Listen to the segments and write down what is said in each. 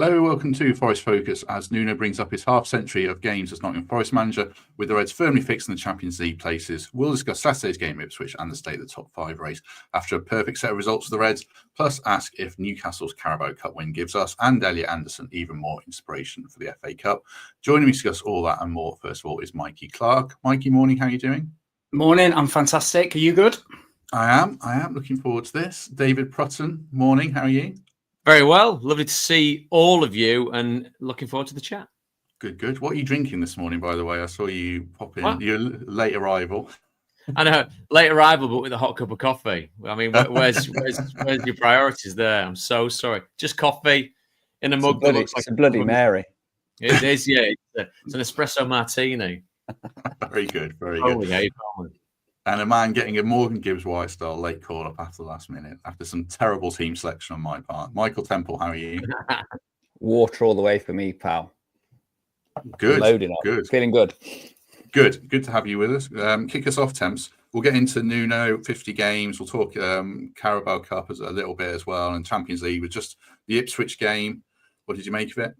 Hello, welcome to Forest Focus as Nuno brings up his half-century of games as Nottingham Forest manager with the Reds firmly fixed in the Champions League places. We'll discuss Saturday's game at Ipswich and the state of the top 5 race after a perfect set of results for the Reds, plus ask if Newcastle's Carabao Cup win gives us and Elliot Anderson even more inspiration for the FA Cup. Joining me to discuss all that and more, first of all, is Mikey Clarke. Mikey, morning, how are you doing? Morning, I'm fantastic. Are you good? I am. Looking forward to this. David Prutton, morning, how are you? Very well. Lovely to see all of you and looking forward to the chat. Good. What are you drinking this morning, by the way? I saw you pop in. Your late arrival. I know, late arrival, but with a hot cup of coffee. I mean, where's your priorities there? I'm so sorry. Just coffee in a mug that looks like a Bloody Mary. It is, yeah. It's an espresso martini. Very good. And a man getting a Morgan Gibbs-White style late call up after the last minute, after some terrible team selection on my part. Michael Temple, how are you? Water all the way for me, pal. Good. Loading up. Good. Feeling good. Good to have you with us. Kick us off, Temps. We'll get into Nuno, 50 games. We'll talk Carabao Cup a little bit as well, and Champions League with just the Ipswich game. What did you make of it?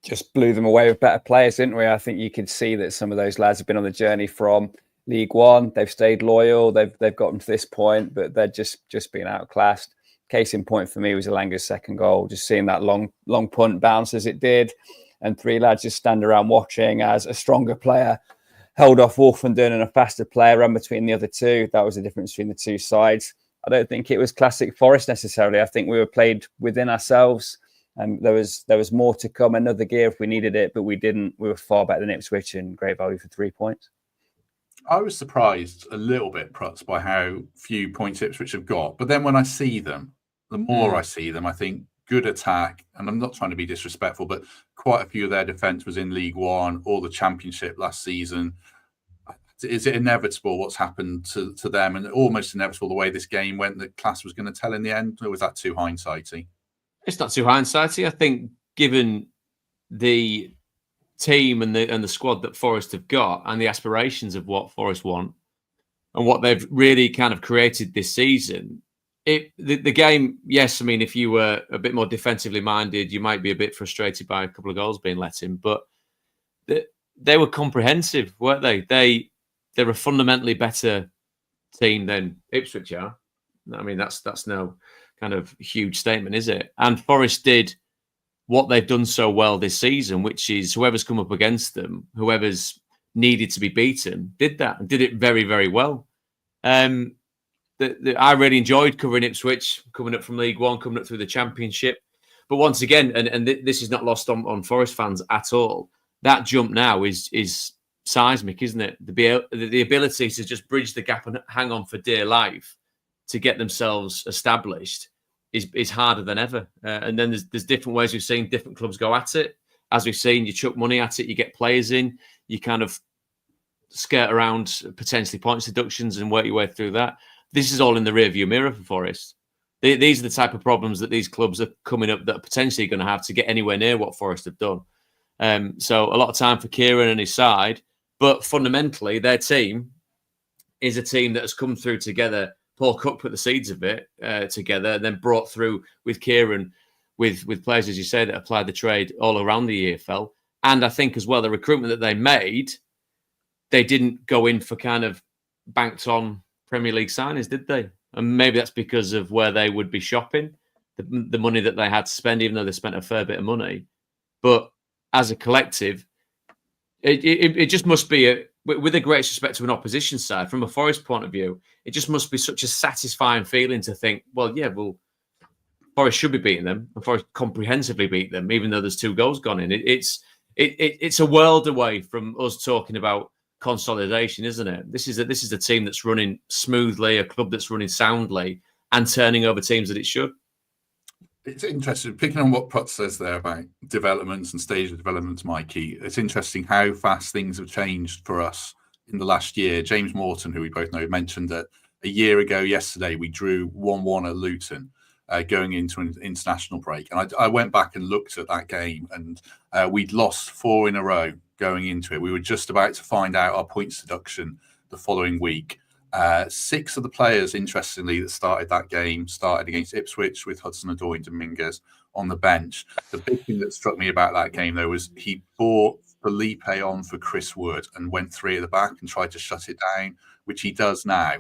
Just blew them away with better players, didn't we? I think you could see that some of those lads have been on the journey from League One. They've stayed loyal. They've gotten to this point, but they're just being outclassed. Case in point for me was Elanga's second goal. Just seeing that long punt bounce as it did, and 3 lads just stand around watching as a stronger player held off Wolfenden and a faster player ran between the other two. That was the difference between the two sides. I don't think it was classic Forest necessarily. I think we were played within ourselves, and there was more to come. Another gear if we needed it, but we didn't. We were far better than Ipswich and great value for 3 points. I was surprised a little bit, Prutz, by how few points Ipswich have got. But then when I see them, the more I see them, I think good attack. And I'm not trying to be disrespectful, but quite a few of their defence was in League One or the Championship last season. Is it inevitable what's happened to them, and almost inevitable the way this game went that class was going to tell in the end? Or was that too hindsighty? It's not too hindsighty. I think given the team and the squad that Forest have got and the aspirations of what Forest want and what they've really kind of created this season, the game, yes, I mean, if you were a bit more defensively minded, you might be a bit frustrated by a couple of goals being let in, but they were comprehensive, weren't they? They're a fundamentally better team than Ipswich are. I mean, that's no kind of huge statement, is it? And Forest did what they've done so well this season, which is whoever's come up against them, whoever's needed to be beaten, did that and did it very, very well. I really enjoyed covering Ipswich, coming up from League One, coming up through the Championship. But once again, and this is not lost on Forest fans at all, that jump now is seismic, isn't it? The ability to just bridge the gap and hang on for dear life to get themselves established is harder than ever. And then there's different ways we've seen different clubs go at it. As we've seen, you chuck money at it, you get players in, you kind of skirt around potentially points deductions and work your way through that. This is all in the rearview mirror for Forest. These are the type of problems that these clubs are coming up that are potentially going to have to get anywhere near what Forest have done. So a lot of time for Kieran and his side, but fundamentally their team is a team that has come through together. Paul Cook put the seeds of it together and then brought through with Kieran, with players, as you say, that applied the trade all around the EFL. And I think as well, the recruitment that they made, they didn't go in for kind of banked on Premier League signings, did they? And maybe that's because of where they would be shopping, the money that they had to spend, even though they spent a fair bit of money. But as a collective, it just must be, with the greatest respect to an opposition side, from a Forest point of view, it just must be such a satisfying feeling to think, Forest should be beating them, and Forest comprehensively beat them, even though there's 2 goals gone in. It's a world away from us talking about consolidation, isn't it? This is a team that's running smoothly, a club that's running soundly, and turning over teams that it should. It's interesting, picking on what Prutz says there about developments and stage of developments, Mikey. It's interesting how fast things have changed for us in the last year. James Morton, who we both know, mentioned that a year ago yesterday we drew 1-1 at Luton going into an international break. And I went back and looked at that game, and we'd lost 4 in a row going into it. We were just about to find out our points deduction the following week. 6 of the players, interestingly, that started that game started against Ipswich with Hudson-Odoi and Dominguez. on the bench. The big thing that struck me about that game, though, was he brought Felipe on for Chris Wood and went 3 at the back and tried to shut it down, which he does now.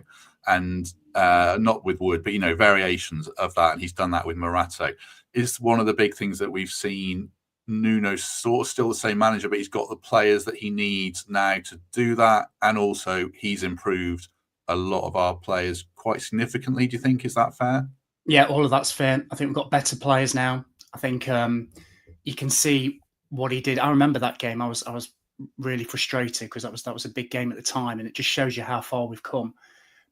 And not with Wood, but, variations of that. And he's done that with Morato. Is one of the big things that we've seen. Nuno's sort of still the same manager, but he's got the players that he needs now to do that. And also he's improved a lot of our players quite significantly. Do you think, is that fair? Yeah, all of that's fair. I think we've got better players now. I think you can see what he did. I remember that game. I was really frustrated because that was a big game at the time, and it just shows you how far we've come.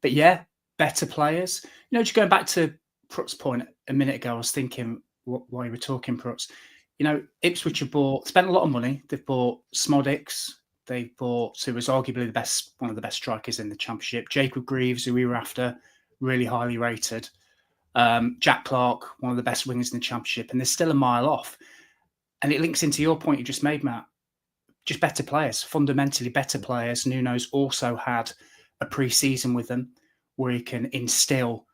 But yeah, better players. Just going back to Prut's point a minute ago, I was thinking while you were talking, Pruts, Ipswich have spent a lot of money. They've bought Smodics. They've bought, who was arguably one of the best strikers in the Championship. Jacob Greaves, who we were after, really highly rated. Jack Clarke, one of the best wingers in the Championship, and they're still a mile off. And it links into your point you just made, Matt. Just better players, fundamentally better players. Nuno's also had a pre-season with them where he can instill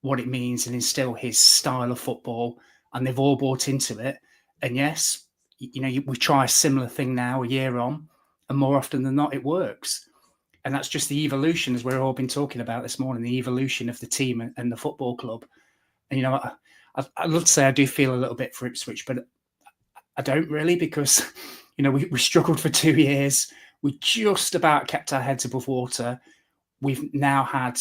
what it means and instill his style of football, and they've all bought into it. And yes, we try a similar thing now a year on, and more often than not, it works. And that's just the evolution, as we've all been talking about this morning, the evolution of the team and the football club. And, I'd love to say I do feel a little bit for Ipswich, but I don't really, because, we struggled for 2 years. We just about kept our heads above water. We've now had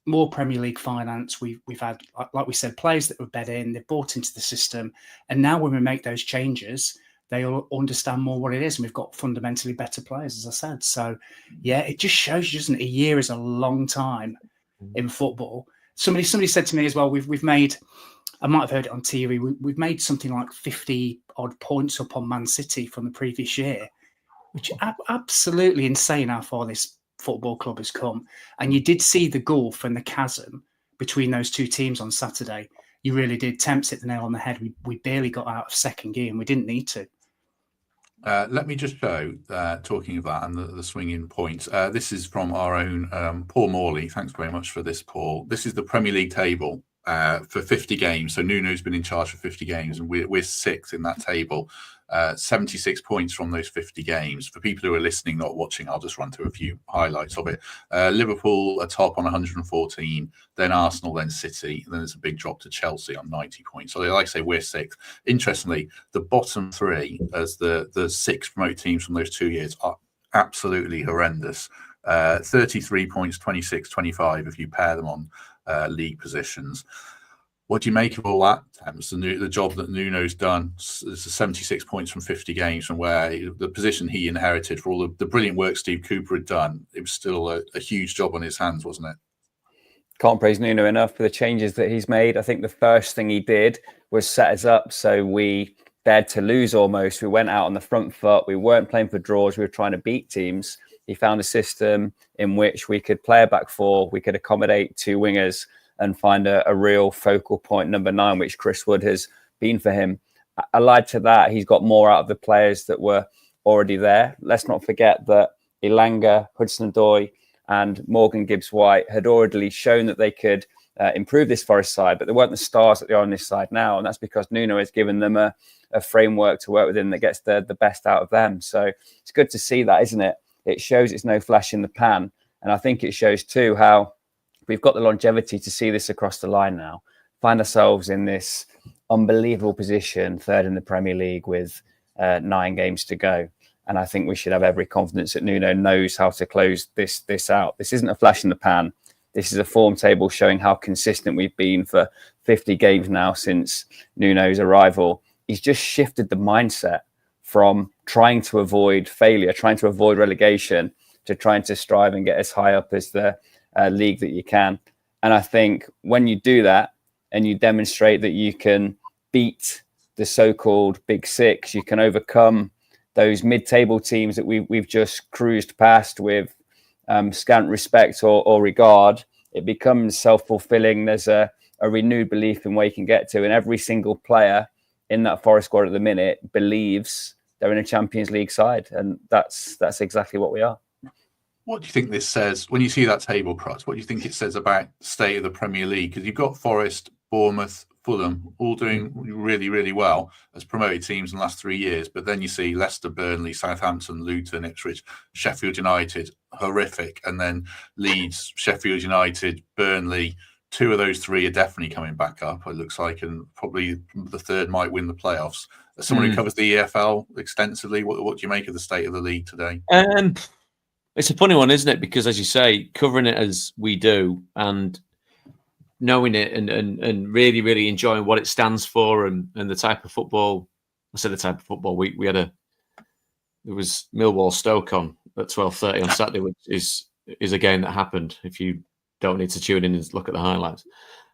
more Premier League finance. We've had, like we said, players that were bed in, they've bought into the system. And now when we make those changes, they'll understand more what it is. And we've got fundamentally better players, as I said. So, yeah, it just shows you, doesn't it? A year is a long time in football. Somebody said to me as well, we've made, I might have heard it on TV, we've made something like 50 odd points up on Man City from the previous year, which is absolutely insane how far this football club has come. And you did see the gulf and the chasm between those two teams on Saturday. You really did. Temps hit the nail on the head. We barely got out of second gear, and we didn't need to. Let me just show, talking of that and the swinging points. This is from our own Paul Morley. Thanks very much for this, Paul. This is the Premier League table for 50 games. So Nuno's been in charge for 50 games, and we're sixth in that table. 76 points from those 50 games. For people who are listening, not watching, I'll just run through a few highlights of it. Liverpool are top on 114, then Arsenal, then City, and then there's a big drop to Chelsea on 90 points. So like I say, we're sixth. Interestingly, the bottom three as the six promoted teams from those 2 years are absolutely horrendous. 33 points, 26, 25 if you pair them on league positions. What do you make of all that, Temps? The job that Nuno's done is 76 points from 50 games, from where the position he inherited for all the brilliant work Steve Cooper had done. It was still a huge job on his hands, wasn't it? Can't praise Nuno enough for the changes that he's made. I think the first thing he did was set us up so we dared to lose almost. We went out on the front foot. We weren't playing for draws. We were trying to beat teams. He found a system in which we could play a back four. We could accommodate two wingers and find a real focal point, number 9, which Chris Wood has been for him. Allied to that, he's got more out of the players that were already there. Let's not forget that Elanga, Hudson-Odoi and Morgan Gibbs-White had already shown that they could improve this Forest side, but they weren't the stars that they are on this side now. And that's because Nuno has given them a framework to work within that gets the best out of them. So it's good to see that, isn't it? It shows it's no flash in the pan. And I think it shows too how we've got the longevity to see this across the line now. Find ourselves in this unbelievable position, third in the Premier League with 9 games to go. And I think we should have every confidence that Nuno knows how to close this out. This isn't a flash in the pan. This is a form table showing how consistent we've been for 50 games now since Nuno's arrival. He's just shifted the mindset from trying to avoid failure, trying to avoid relegation, to trying to strive and get as high up as the league that you can. And I think when you do that and you demonstrate that you can beat the so-called big six, you can overcome those mid-table teams that we've just cruised past with scant respect or regard, it becomes self-fulfilling. There's a renewed belief in where you can get to, and every single player in that Forest squad at the minute believes they're in a Champions League side, and that's exactly what we are. What do you think this says when you see that table, Prot? What do you think it says about the state of the Premier League? Because you've got Forest, Bournemouth, Fulham, all doing really, really well as promoted teams in the last 3 years. But then you see Leicester, Burnley, Southampton, Luton, Ipswich, Sheffield United, horrific. And then Leeds, Sheffield United, Burnley. 2 of those 3 are definitely coming back up, it looks like, and probably the third might win the playoffs. As someone who covers the EFL extensively, what do you make of the state of the league today? It's a funny one, isn't it? Because as you say, covering it as we do and knowing it and really, really enjoying what it stands for and the type of football. I said the type of football. There was Millwall Stoke on at 12:30 on Saturday, which is a game that happened. If you don't need to tune in and look at the highlights.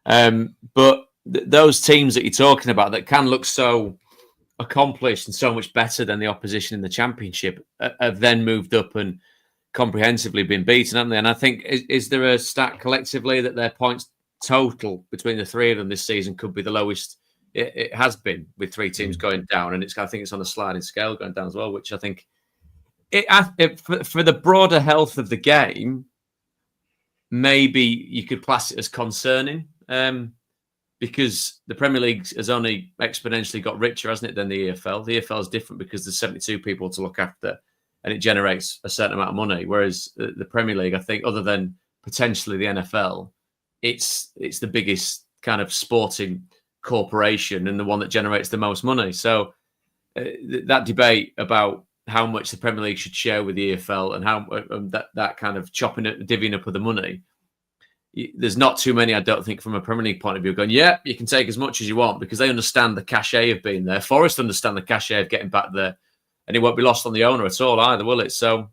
But those teams that you're talking about that can look so accomplished and so much better than the opposition in the Championship have then moved up and comprehensively been beaten, haven't they? And I think, is there a stat collectively that their points total between the 3 of them this season could be the lowest it has been, with 3 teams going down, and I think it's on a sliding scale going down as well, which I think for the broader health of the game, maybe you could class it as concerning, because the Premier League has only exponentially got richer, hasn't it, than the EFL? The EFL is different because there's 72 people to look after and it generates a certain amount of money. Whereas the Premier League, I think, other than potentially the NFL, it's the biggest kind of sporting corporation and the one that generates the most money. So that debate about how much the Premier League should share with the EFL and how that kind of divvying up of the money, there's not too many, I don't think, from a Premier League point of view, going, yeah, you can take as much as you want, because they understand the cachet of being there. Forest understand the cachet of getting back there, and it won't be lost on the owner at all either, will it? So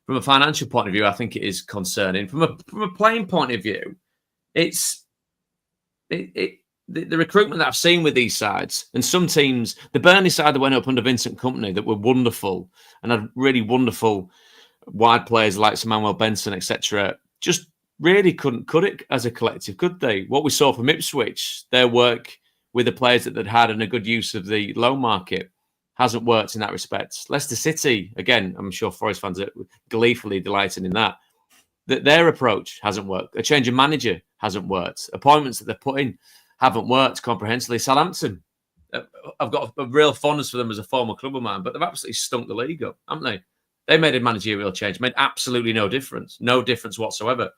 from a financial point of view, I think it is concerning. From a playing point of view, it's the recruitment that I've seen with these sides, and some teams, the Burnley side that went up under Vincent Kompany that were wonderful and had really wonderful wide players like Samuel Benson, etc., just really couldn't cut it as a collective, could they? What we saw from Ipswich, their work with the players that they'd had and a good use of the loan market, hasn't worked in that respect. Leicester City, again, I'm sure Forest fans are gleefully delighted in that their approach hasn't worked. A change of manager hasn't worked. Appointments that they've put in haven't worked comprehensively. Southampton, I've got a real fondness for them as a former club of mine, but they've absolutely stunk the league up, haven't they? They made a managerial change, made absolutely no difference whatsoever.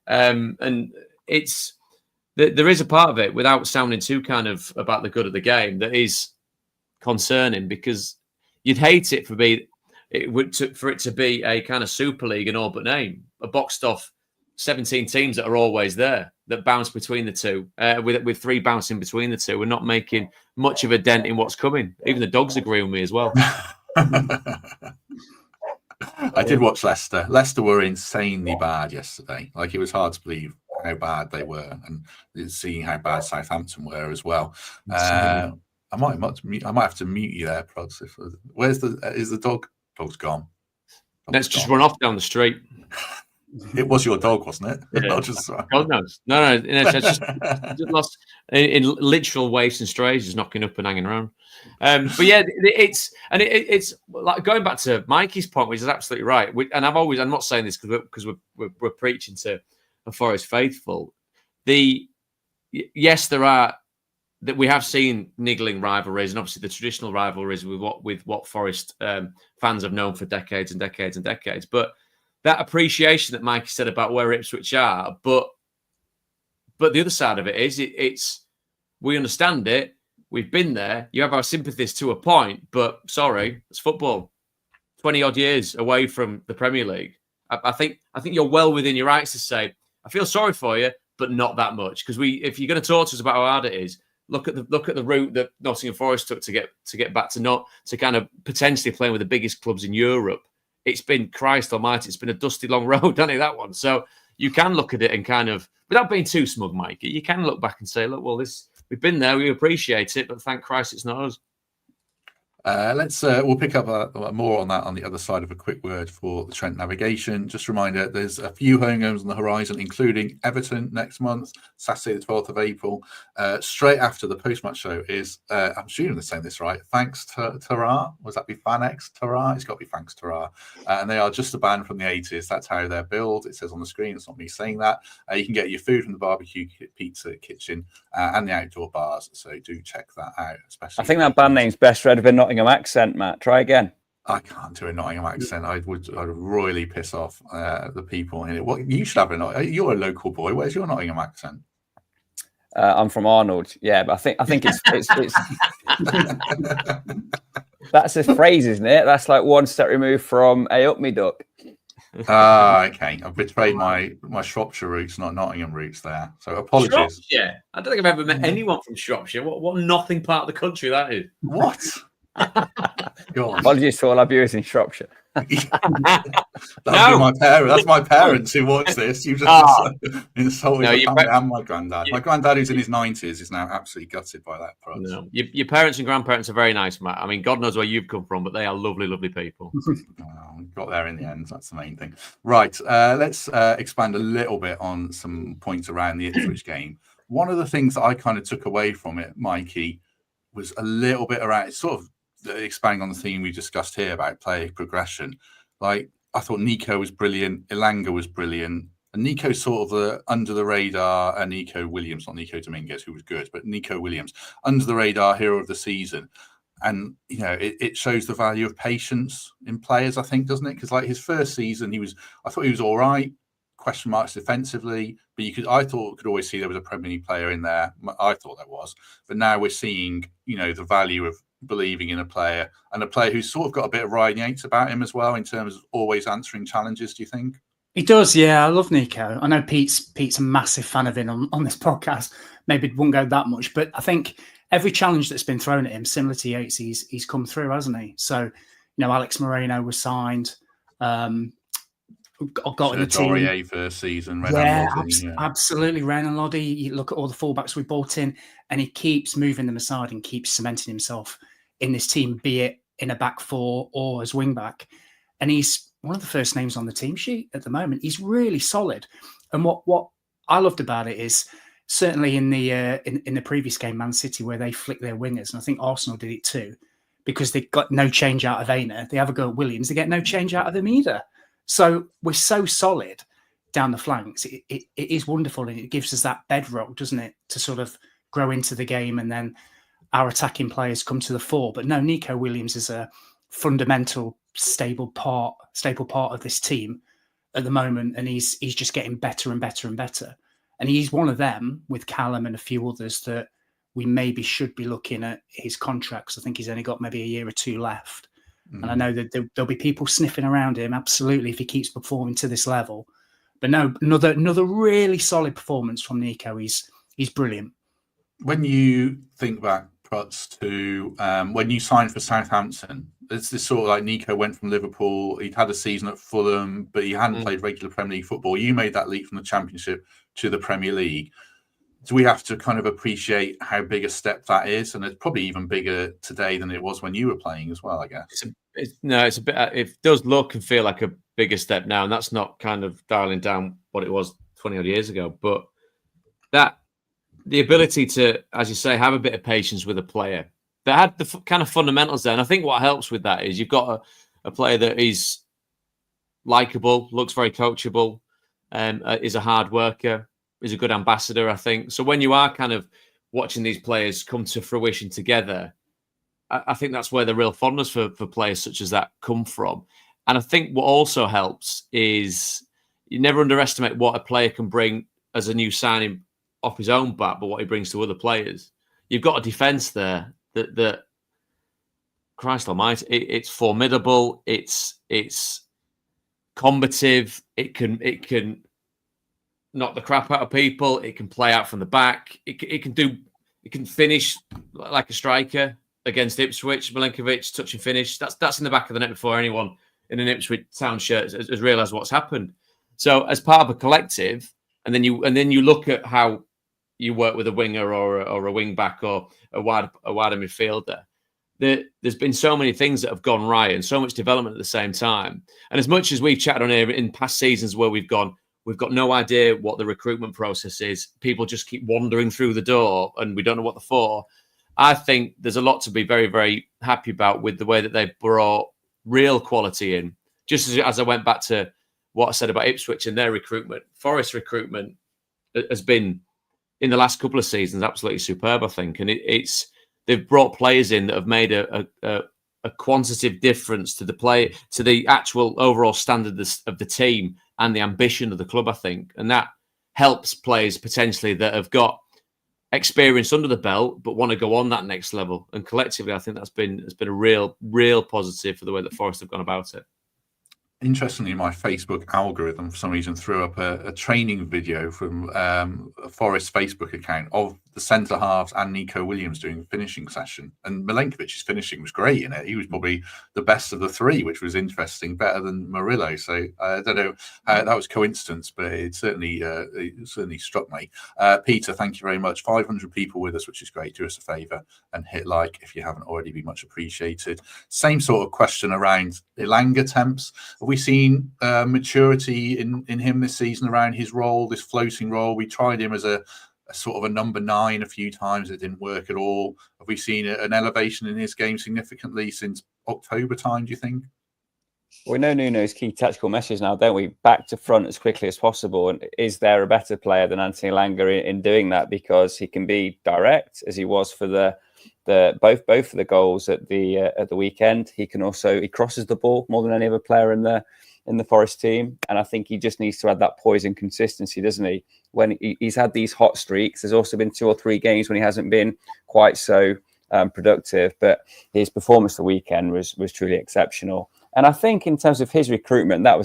And there is a part of it, without sounding too kind of about the good of the game, that is concerning, because you'd hate it for it to be a kind of Super League in all but name, a boxed off 17 teams that are always there, that bounce between the two, with 3 bouncing between the two, and not making much of a dent in what's coming. Even the dogs agree with me as well. I did watch Leicester. Leicester were insanely bad yesterday. Like, it was hard to believe how bad they were, and seeing how bad Southampton were as well. I might have to mute you there, Prods. Is the dog? Dog's gone. Let's just run off down the street. It was your dog, wasn't it? Yeah. Not just... God knows. No. It's just lost in literal waste and strays, just knocking up and hanging around. But yeah, it's like going back to Mikey's point, which is absolutely right. I'm not saying this because we're preaching to a Forest faithful. Yes, there are. That we have seen niggling rivalries, and obviously the traditional rivalries with what Forest fans have known for decades and decades and decades. But that appreciation that Mikey said about where Ipswich are, but the other side of it is it's we understand it. We've been there. You have our sympathies to a point, but sorry, it's football. 20 odd years away from the Premier League. I think you're well within your rights to say, I feel sorry for you, but not that much, because if you're going to talk to us about how hard it is. Look at the route that Nottingham Forest took to get back to kind of potentially playing with the biggest clubs in Europe. It's been, Christ Almighty, it's been a dusty long road, hasn't it, that one? So you can look at it and kind of, without being too smug, Mikey, you can look back and say, look, well, we've been there, we appreciate it, but thank Christ it's not us. We'll pick up more on that on the other side of a quick word for the Trent navigation. Just a reminder, there's a few home games on the horizon, including Everton next month, Saturday the 12th of April. Straight after the post-match show is, I'm sure I'm saying this right, Thanks Tara. Was that be Fanex Tara? It's got to be Thanks Tara. And they are just a band from the 80s. That's how they're billed. It says on the screen. It's not me saying that. You can get your food from the barbecue pizza kitchen and the outdoor bars. So do check that out. Especially, I think that band name's best read with a Nottingham accent, Matt. Try again. I can't do a Nottingham accent. I'd royally piss off the people in it. What you should have you're a local boy. Where's your Nottingham accent? I'm from Arnold. Yeah, but I think it's that's a phrase, isn't it? That's like one step removed from a up me duck. Okay. I've betrayed my Shropshire roots, not Nottingham roots there. So apologies. Shropshire? I don't think I've ever met anyone from Shropshire. What nothing part of the country that is. What? Apologies to all our viewers in Shropshire. That's my parents who watch this. You just insulted my family and my granddad. My granddad, who's in his 90s, is now absolutely gutted by that. No, your parents and grandparents are very nice, Matt. I mean, God knows where you've come from, but they are lovely, lovely people. Got there in the end. That's the main thing. Right. Let's expand a little bit on some points around the Ipswich game. One of the things that I kind of took away from it, Mikey, was a little bit around sort of expanding on the theme we discussed here about player progression. Like, I thought Nico was brilliant, Elanga was brilliant, and Nico's sort of the under the radar, and Nico Williams, not Nico Dominguez, who was good, but Nico Williams, under the radar hero of the season. And it shows the value of patience in players, I think, doesn't it? Because like his first season, I thought he was all right, question marks defensively, but I could always see there was a Premier League player in there. I thought there was, but now we're seeing the value of believing in a player, and a player who's sort of got a bit of Ryan Yates about him as well in terms of always answering challenges. Do you think? He does, yeah. I love Nico. I know Pete's a massive fan of him on this podcast. Maybe it won't go that much, but I think every challenge that's been thrown at him, similar to Yates, he's come through, hasn't he? So, Alex Moreno was signed, got in the team. First season, absolutely. Renan Loddy. You look at all the fullbacks we bought in, and he keeps moving them aside and keeps cementing himself in this team, be it in a back four or as wing back. And he's one of the first names on the team sheet at the moment. He's really solid. And what I loved about it is certainly in the previous game, Man City, where they flicked their wingers, and I think Arsenal did it too, because they got no change out of Aina. They have a go at Williams. They get no change out of him either. So we're so solid down the flanks. It is wonderful, and it gives us that bedrock, doesn't it, to sort of grow into the game, and then our attacking players come to the fore. But no, Nico Williams is a fundamental, stable part of this team at the moment, and he's just getting better and better and better. And he's one of them, with Callum and a few others, that we maybe should be looking at his contracts. I think he's only got maybe a year or two left. And I know that there'll be people sniffing around him, absolutely, if he keeps performing to this level. But no, another really solid performance from Nico. He's brilliant. When you think back, Prutz, to when you signed for Southampton, it's this sort of like Nico went from Liverpool. He'd had a season at Fulham, but he hadn't played regular Premier League football. You made that leap from the Championship to the Premier League. Do we have to kind of appreciate how big a step that is? And it's probably even bigger today than it was when you were playing as well, I guess. It's a bit. It does look and feel like a bigger step now, and that's not kind of dialing down what it was 20 odd years ago. But that the ability to, as you say, have a bit of patience with a player that had the kind of fundamentals there. And I think what helps with that is you've got a player that is likable, looks very coachable, is a hard worker, is a good ambassador, I think. So when you are kind of watching these players come to fruition together, I think that's where the real fondness for players such as that come from. And I think what also helps is you never underestimate what a player can bring as a new signing off his own bat, but what he brings to other players. You've got a defence there that Christ Almighty, it's formidable. It's combative. It can knock the crap out of people. It can play out from the back. It can finish like a striker against Ipswich. Milenkovic touch and finish. That's in the back of the net before anyone in an Ipswich Town shirt has realised what's happened. So as part of a collective, and then you look at how you work with a winger or a wing back or a wider midfielder. there's been so many things that have gone right and so much development at the same time. And as much as we've chatted on here in past seasons where we've got no idea what the recruitment process is, people just keep wandering through the door and we don't know what they're for. I think there's a lot to be very, very happy about with the way that they've brought real quality in. Just as I went back to what I said about Ipswich and their recruitment, Forest recruitment has been, in the last couple of seasons, absolutely superb, I think. And they've brought players in that have made a quantitative difference to the actual overall standard of the team and the ambition of the club, I think. And that helps players potentially that have got experience under the belt but want to go on that next level. And collectively, I think it's been a real positive for the way that Forest have gone about it. Interestingly, my Facebook algorithm for some reason threw up a training video from a Forest Facebook account of the centre halves and Nico Williams doing a finishing session. And Milenkovic's finishing was great in it. He was probably the best of the three, which was interesting, better than Murillo. So I don't know how that was coincidence, but it certainly struck me. Peter, thank you very much. 500 people with us, which is great. Do us a favour and hit like if you haven't already. Be much appreciated. Same sort of question around Elanga temps. Have we seen maturity in him this season around his role, this floating role? We tried him as a sort of a number 9 a few times. It didn't work at all. Have we seen an elevation in his game significantly since October time, do you think? We know Nuno's key tactical message now, don't we? Back to front as quickly as possible. And is there a better player than Anthony Elanga in doing that? Because he can be direct, as he was for both of the goals at the weekend. He crosses the ball more than any other player in the Forest team, and I think he just needs to add that poise and consistency, doesn't he? When he's had these hot streaks, there's also been 2 or 3 games when he hasn't been quite so productive, but his performance the weekend was truly exceptional. And I think in terms of his recruitment, that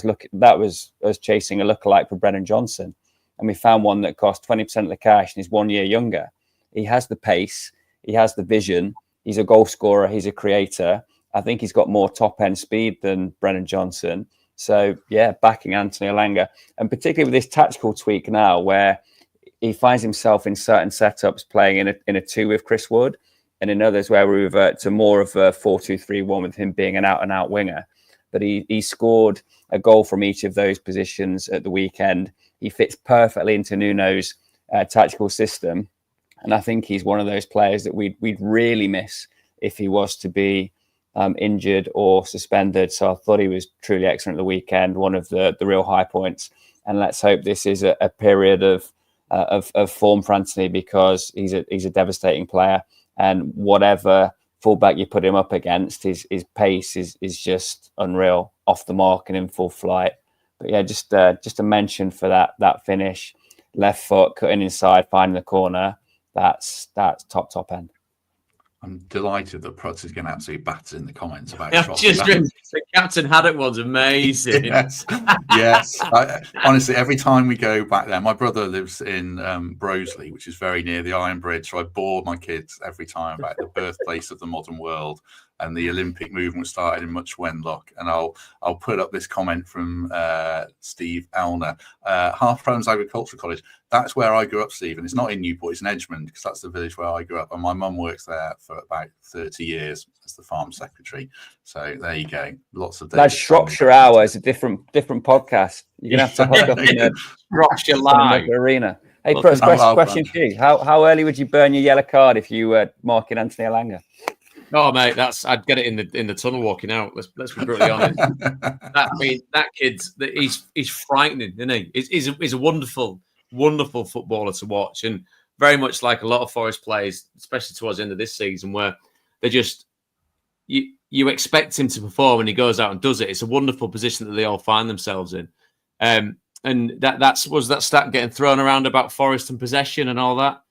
was us chasing a lookalike for Brennan Johnson, and we found one that cost 20% of the cash and is 1 year younger. He has the pace, he has the vision, he's a goal scorer, he's a creator. I think he's got more top end speed than Brennan Johnson. So, yeah, backing Anthony Elanga, and particularly with this tactical tweak now where he finds himself in certain setups playing in a 2 with Chris Wood, and in others where we revert to more of a 4-2-3-1 with him being an out-and-out winger. But he scored a goal from each of those positions at the weekend. He fits perfectly into Nuno's tactical system, and I think he's one of those players that we'd really miss if he was to be injured or suspended. So I thought he was truly excellent at the weekend, one of the real high points. And let's hope this is a period of form for Anthony, because he's a devastating player, and whatever fullback you put him up against, his pace is just unreal, off the mark and in full flight. But yeah, just a mention for that finish, left foot cutting inside, finding the corner. That's top end. I'm delighted that Prutz is getting absolutely battered in the comments about the Captain Haddock one's amazing. Yes. Honestly, every time we go back there, my brother lives in Broseley, which is very near the Iron Bridge. So I bore my kids every time about the birthplace of the modern world. And the Olympic movement started in Much Wenlock. And I'll put up this comment from Steve Elner. Half Prime's Agricultural College. That's where I grew up, Steve. And it's not in Newport, it's in Edgemond, because that's the village where I grew up. And my mum works there for about 30 years as the farm secretary. So there you go. Lots of That's Shropshire Hour is a different podcast. You're going to have to hook up in a Shropshire Live arena. Hey, Prutz, question to you. How early would you burn your yellow card if you were marking Anthony Elanga? Oh, mate, I'd get it in the tunnel walking out. Let's be brutally honest. That kid's he's frightening, isn't he? He's a wonderful footballer to watch, and very much like a lot of Forest players, especially towards the end of this season, where they just you expect him to perform and he goes out and does it. It's a wonderful position that they all find themselves in, and was that stat getting thrown around about Forest and possession and all that.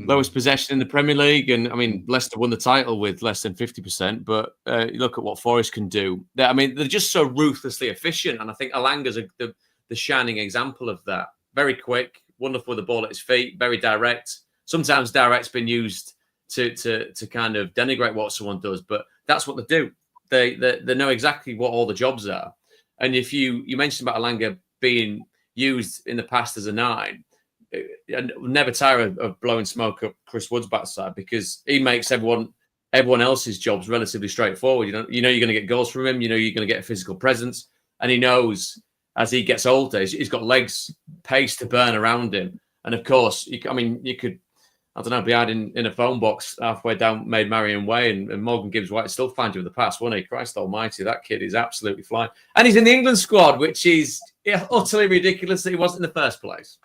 Lowest possession in the Premier League, and I mean Leicester won the title with less than 50%. But you look at what Forest can do. They're just so ruthlessly efficient, and I think Elanga's the shining example of that. Very quick, wonderful with the ball at his feet, very direct. Sometimes direct's been used to kind of denigrate what someone does, but that's what they do. They know exactly what all the jobs are. And if you mentioned about Elanga being used in the past as a 9. And never tire of blowing smoke up Chris Wood's backside, because he makes everyone everyone else's job's relatively straightforward. You know you're going to get goals from him. You know you're going to get a physical presence, and he knows as he gets older, he's got legs, pace to burn around him. And of course, you could, I don't know, be out in a phone box halfway down Maid Marian Way, and Morgan Gibbs-White still find you with the pass, won't he? Christ almighty, that kid is absolutely flying. And he's in the England squad, which is utterly ridiculous that he wasn't in the first place.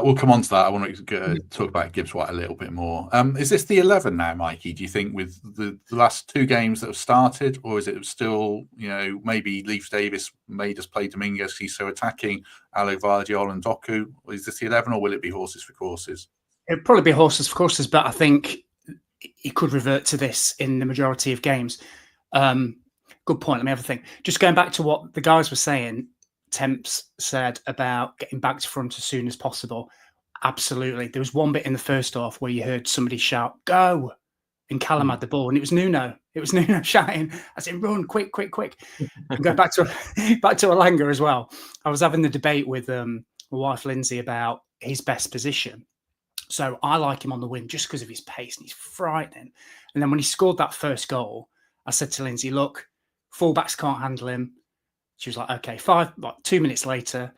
We'll come on to that. I want to talk about Gibbs-White a little bit more. Is this the 11 now, Mikey? Do you think with the last 2 games that have started, or is it still, maybe Leif Davis made us play Dominguez, he's so attacking, Alo Vardiol and Doku? Is this the 11, or will it be horses for courses? It'll probably be horses for courses, but I think he could revert to this in the majority of games. Good point. Let me have a think. Just going back to what the guys were saying, Temps said about getting back to front as soon as possible. Absolutely. There was one bit in the first half where you heard somebody shout, "Go!" and Callum had the ball, and it was Nuno. It was Nuno shouting, I said, "Run, quick, quick, quick." And go back to Elanga as well. I was having the debate with my wife, Lindsay, about his best position. So I like him on the wing just because of his pace, and he's frightening. And then when he scored that first goal, I said to Lindsay, "Look, fullbacks can't handle him." She was like, "Okay." 2 minutes later,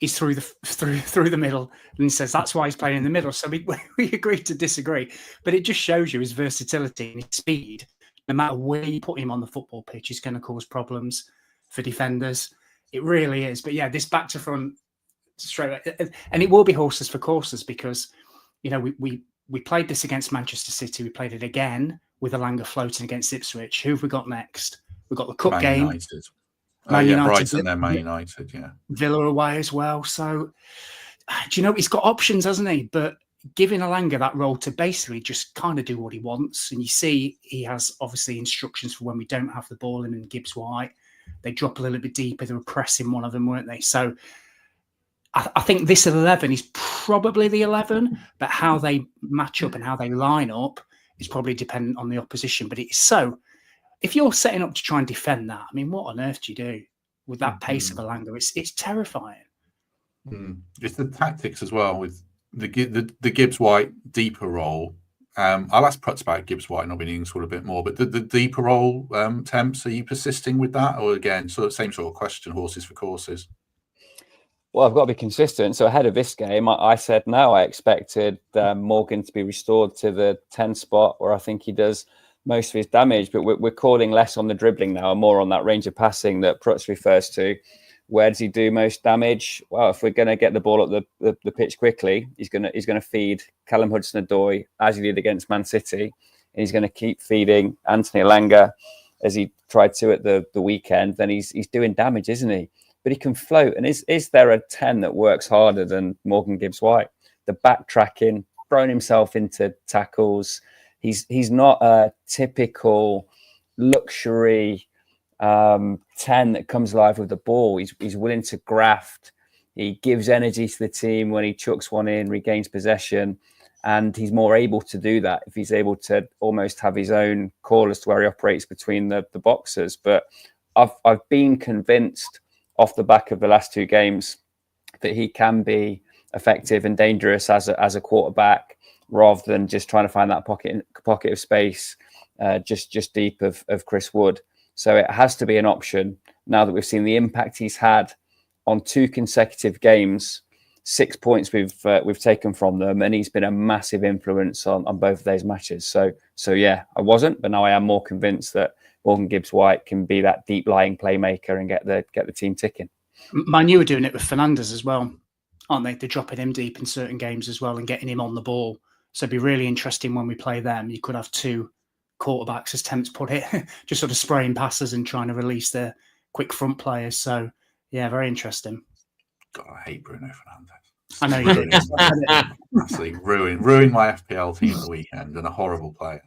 he's through the middle, and he says that's why he's playing in the middle. So we agreed to disagree, but it just shows you his versatility and his speed. No matter where you put him on the football pitch, he's going to cause problems for defenders. It really is. But yeah, this back to front straight, and it will be horses for courses because we played this against Manchester City. We played it again with Elanga floating against Ipswich. Who have we got next? We've got the cup game. United. United, Brighton, then Man United, Villa away as well. So, he's got options, hasn't he? But giving Elanga that role to basically just kind of do what he wants. And you see he has obviously instructions for when we don't have the ball in and Gibbs-White. They drop a little bit deeper. They were pressing one of them, weren't they? So I think this 11 is probably the 11, but how they match up and how they line up is probably dependent on the opposition. But it's so... If you're setting up to try and defend that, I mean, what on earth do you do with that pace of Elanga? It's terrifying. It's the tactics as well with the Gibbs-White deeper role. I'll ask Prutz about Gibbs-White not being in sort of a bit more, but the deeper role, Temps, are you persisting with that? Or again, same sort of question, horses for courses? Well, I've got to be consistent. So ahead of this game, I said no. I expected Morgan to be restored to the 10 spot where I think he does most of his damage, but we're calling less on the dribbling now and more on that range of passing that Prutz refers to. Where does he do most damage? Well, if we're going to get the ball up the pitch quickly, he's going to feed Callum Hudson-Odoi as he did against Man City, and he's going to keep feeding Anthony Elanga as he tried to at the weekend. Then he's doing damage, isn't he? But he can float. And is there a 10 that works harder than Morgan Gibbs-White? The backtracking, throwing himself into tackles. He's not a typical luxury 10 that comes live with the ball. He's willing to graft. He gives energy to the team when he chucks one in, regains possession, and he's more able to do that if he's able to almost have his own call as to where he operates between the boxes. But I've been convinced off the back of the last 2 games that he can be effective and dangerous as a quarterback, rather than just trying to find that pocket of space just deep of Chris Wood. So it has to be an option now that we've seen the impact he's had on 2 consecutive games. 6 points we've taken from them, and he's been a massive influence on both of those matches. So yeah, I wasn't, but now I am more convinced that Morgan Gibbs-White can be that deep lying playmaker and get the team ticking. Man U are doing it with Fernandes as well, aren't they? They're dropping him deep in certain games as well and getting him on the ball. So it'd be really interesting when we play them. You could have 2 quarterbacks, as Temps put it, just sort of spraying passes and trying to release their quick front players. So, yeah, very interesting. God, I hate Bruno Fernandes. I know you do. Absolutely ruined my FPL team the weekend, and a horrible player.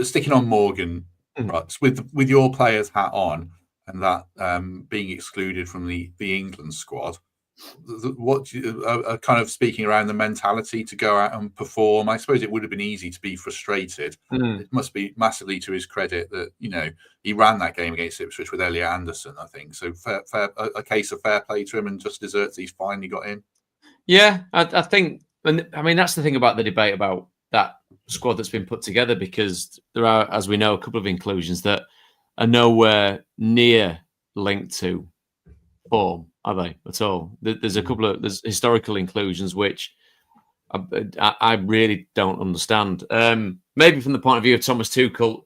Sticking on Morgan, Prutz, with your player's hat on and that being excluded from the England squad, what kind of speaking around the mentality to go out and perform? I suppose it would have been easy to be frustrated. It must be massively to his credit that he ran that game against Ipswich with Elliot Anderson, I think. So a case of fair play to him, and just deserts he's finally got in. Yeah, I think, and I mean that's the thing about the debate about that squad that's been put together, because there are, as we know, a couple of inclusions that are nowhere near linked to form, are they, at all? There's a couple of historical inclusions which I really don't understand. Maybe from the point of view of Thomas Tuchel,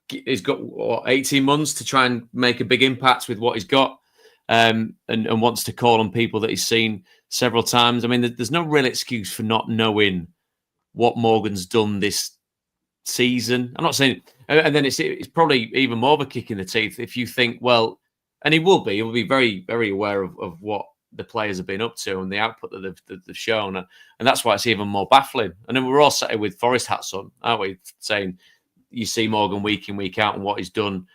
he's got 18 months to try and make a big impact with what he's got, and wants to call on people that he's seen several times. I mean, there's no real excuse for not knowing what Morgan's done this season. I'm not saying, and then it's probably even more of a kick in the teeth if you think, well, and he'll be very, very aware of what the players have been up to and the output that they've shown, and that's why it's even more baffling. And then we're all sat here with Forest hats on, aren't we? Saying you see Morgan week in, week out and what he's done.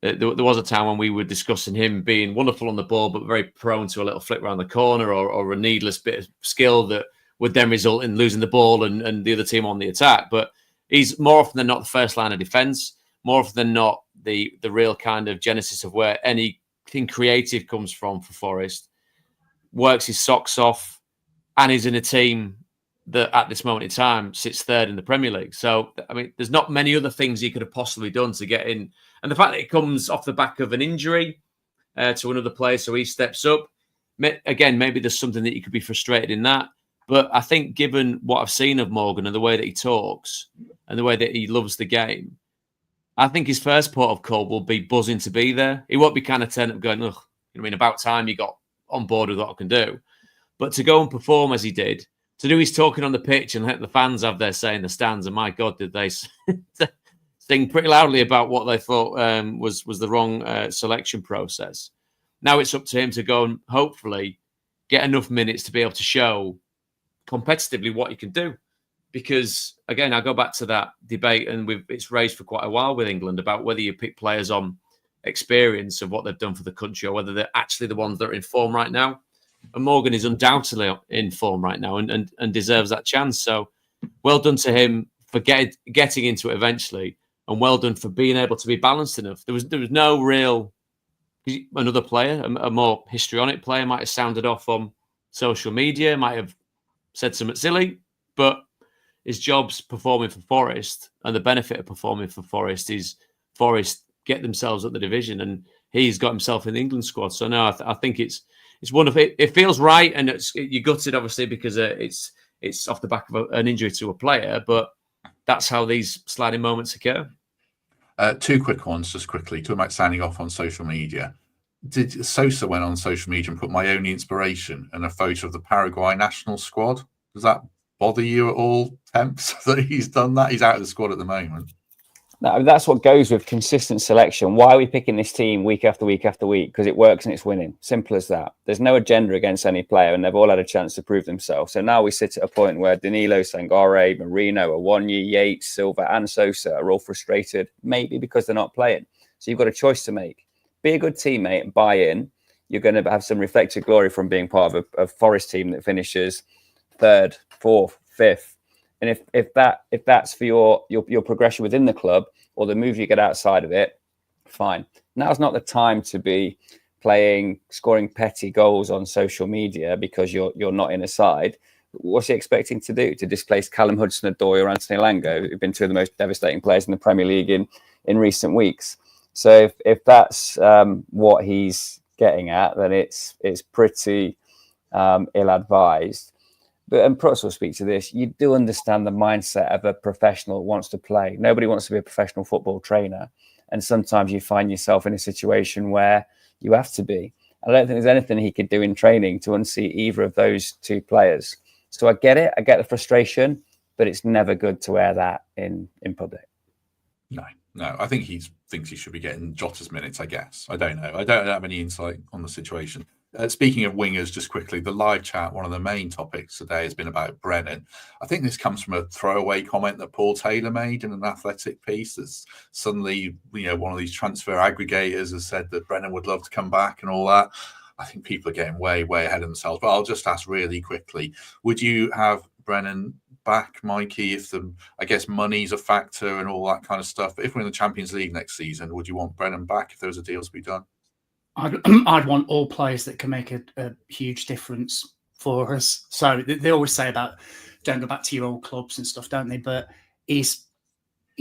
There was a time when we were discussing him being wonderful on the ball, but very prone to a little flick around the corner or a needless bit of skill that would then result in losing the ball and the other team on the attack. But he's more often than not the first line of defence, more often than not the real kind of genesis of where anything creative comes from for Forest. Works his socks off, and is in a team that at this moment in time sits third in the Premier League. So, I mean, there's not many other things he could have possibly done to get in. And the fact that it comes off the back of an injury to another player, so he steps up. Again, maybe there's something that you could be frustrated in that. But I think given what I've seen of Morgan and the way that he talks and the way that he loves the game, I think his first port of call will be buzzing to be there. He won't be kind of turning up going, ugh, I mean, about time you got on board with what I can do. But to go and perform as he did, to do his talking on the pitch and let the fans have their say in the stands, and my God, did they sing pretty loudly about what they thought was the wrong selection process. Now it's up to him to go and hopefully get enough minutes to be able to show competitively what he can do. Because, again, I go back to that debate, and it's raised for quite a while with England about whether you pick players on experience of what they've done for the country or whether they're actually the ones that are in form right now. And Morgan is undoubtedly in form right now and deserves that chance. So well done to him for getting into it eventually, and well done for being able to be balanced enough. There was no real... Another player, a more histrionic player, might have sounded off on social media, might have said something silly, but his job's performing for Forest, and the benefit of performing for Forest is Forest get themselves up the division, and he's got himself in the England squad. So no, I think it's wonderful. It feels right, and you're gutted obviously because it's off the back of an injury to a player, but that's how these sliding moments occur. Two quick ones, just quickly. Talking about signing off on social media. Did Sosa went on social media and put my only inspiration and a photo of the Paraguay national squad? Does that bother you at all, Temps, that he's done that? He's out of the squad at the moment. No, that's what goes with consistent selection. Why are we picking this team week after week after week? Because it works and it's winning. Simple as that. There's no agenda against any player, and they've all had a chance to prove themselves. So now we sit at a point where Danilo, Sangare, Marino, Awonyi, Yates, Silva and Sosa are all frustrated, maybe because they're not playing. So you've got a choice to make. Be a good teammate and buy in. You're going to have some reflected glory from being part of a Forest team that finishes third, fourth, fifth. And if that's for your progression within the club or the move you get outside of it, fine. Now's not the time to be scoring petty goals on social media because you're not in a side. What's he expecting to do? To displace Callum Hudson-Odoi or Anthony Elanga, who've been two of the most devastating players in the Premier League in recent weeks. So if that's what he's getting at, then it's pretty ill-advised. And Prutz will speak to this. You do understand the mindset of a professional who wants to play. Nobody wants to be a professional football trainer. And sometimes you find yourself in a situation where you have to be. I don't think there's anything he could do in training to unseat either of those two players. So I get it. I get the frustration, but it's never good to air that in public. No. I think he thinks he should be getting Jota's minutes, I guess. I don't know. I don't have any insight on the situation. Speaking of wingers, just quickly, the live chat, one of the main topics today has been about Brennan. I think this comes from a throwaway comment that Paul Taylor made in an Athletic piece. That's suddenly, one of these transfer aggregators has said that Brennan would love to come back and all that. I think people are getting way, way ahead of themselves. But I'll just ask really quickly, would you have Brennan back, Mikey, if I guess money's a factor and all that kind of stuff? But if we're in the Champions League next season, would you want Brennan back if there was a deal to be done? I'd want all players that can make a huge difference for us. So they always say about don't go back to your old clubs and stuff, don't they? But he's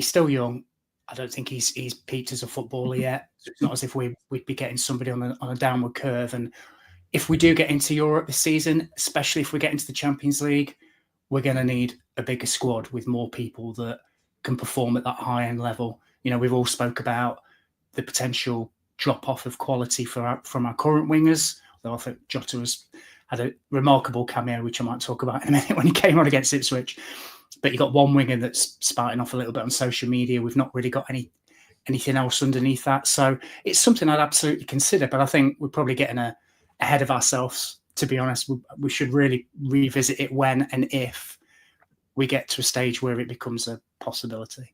still young. I don't think he's peaked as a footballer yet. It's not as if we'd be getting somebody on a downward curve. And if we do get into Europe this season, especially if we get into the Champions League, we're going to need a bigger squad with more people that can perform at that high-end level. You know, we've all spoke about the potential drop-off of quality from our current wingers, though I think Jota had a remarkable cameo, which I might talk about in a minute when he came on against Ipswich. But you got one winger that's spouting off a little bit on social media. We've not really got anything else underneath that. So it's something I'd absolutely consider, but I think we're probably getting ahead of ourselves, to be honest. We should really revisit it when and if we get to a stage where it becomes a possibility.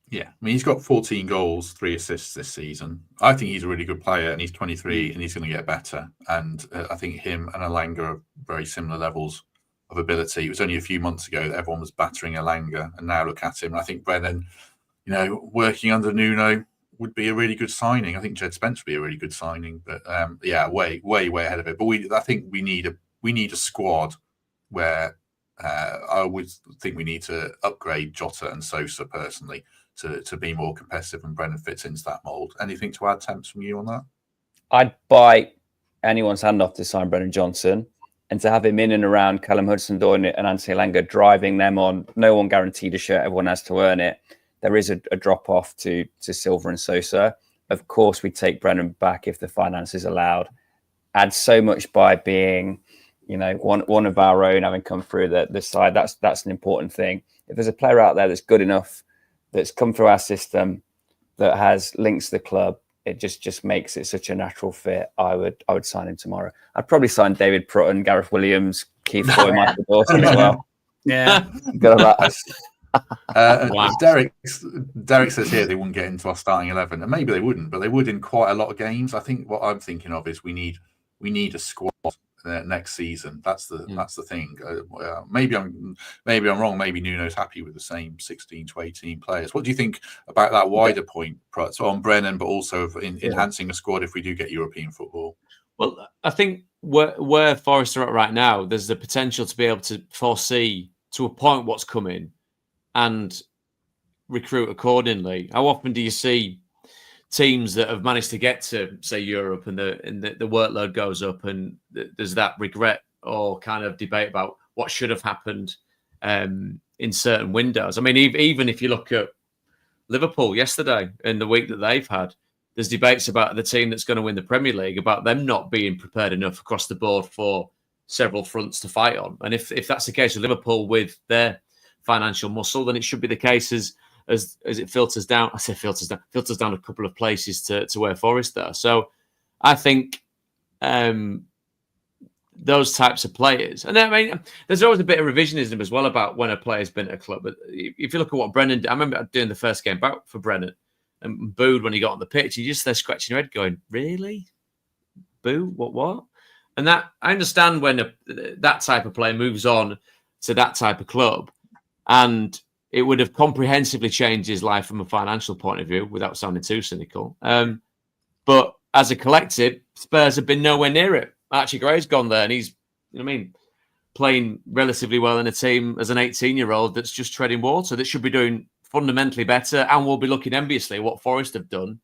Yeah, I mean, he's got 14 goals, 3 assists this season. I think he's a really good player, and he's 23, and he's going to get better. And I think him and Elanga are very similar levels of ability. It was only a few months ago that everyone was battering Elanga, and now look at him. I think Brennan, you know, working under Nuno would be a really good signing. I think Jed Spence would be a really good signing, but yeah, way ahead of it. But I think we need a squad where I would think we need to upgrade Jota and Sosa personally to be more competitive, and Brennan fits into that mould. Anything to add, Temps, from you on that? I'd bite anyone's hand off to sign Brennan Johnson, and to have him in and around Callum Hudson-Odoi and Anthony Elanga, driving them on. No one guaranteed a shirt, everyone has to earn it. There is a drop-off to Silva and Sosa. Of course, we take Brennan back if the finances allowed. Add so much by being, you know, one of our own, having come through the side. That's an important thing. If there's a player out there that's good enough, that's come through our system, that has links to the club, it just makes it such a natural fit. I would sign him tomorrow. I'd probably sign David Prutton, Gareth Williams, Keith Boy, Michael Dawson as well. Yeah. Wow. Derek says here they wouldn't get into our starting 11, and maybe they wouldn't, but they would in quite a lot of games. I think what I'm thinking of is we need a squad next season. That's the thing. Maybe I'm wrong. Maybe Nuno's happy with the same 16 to 18 players. What do you think about that wider point, Prutz, on Brennan, but also enhancing a squad if we do get European football? Well, I think where Forest are at right now, there's the potential to be able to foresee to a point what's coming and recruit accordingly. How often do you see teams that have managed to get to, say, Europe, and the workload goes up, and there's that regret or kind of debate about what should have happened in certain windows? I mean, even if you look at Liverpool yesterday and the week that they've had, there's debates about the team that's going to win the Premier League, about them not being prepared enough across the board for several fronts to fight on. And if that's the case with Liverpool with their financial muscle, then it should be the case as it filters down. I say filters down a couple of places to where Forest are. So I think those types of players, and I mean, there's always a bit of revisionism as well about when a player's been at a club. But if you look at what Brennan did, I remember doing the first game back for Brennan and booed when he got on the pitch. You just there scratching your head, going, "Really, boo? What?" And that I understand when that type of player moves on to that type of club, and it would have comprehensively changed his life from a financial point of view, without sounding too cynical. But as a collective, Spurs have been nowhere near it. Archie Gray's gone there, and he's, playing relatively well in a team as an 18-year-old that's just treading water, that should be doing fundamentally better, and will be looking enviously at what Forest have done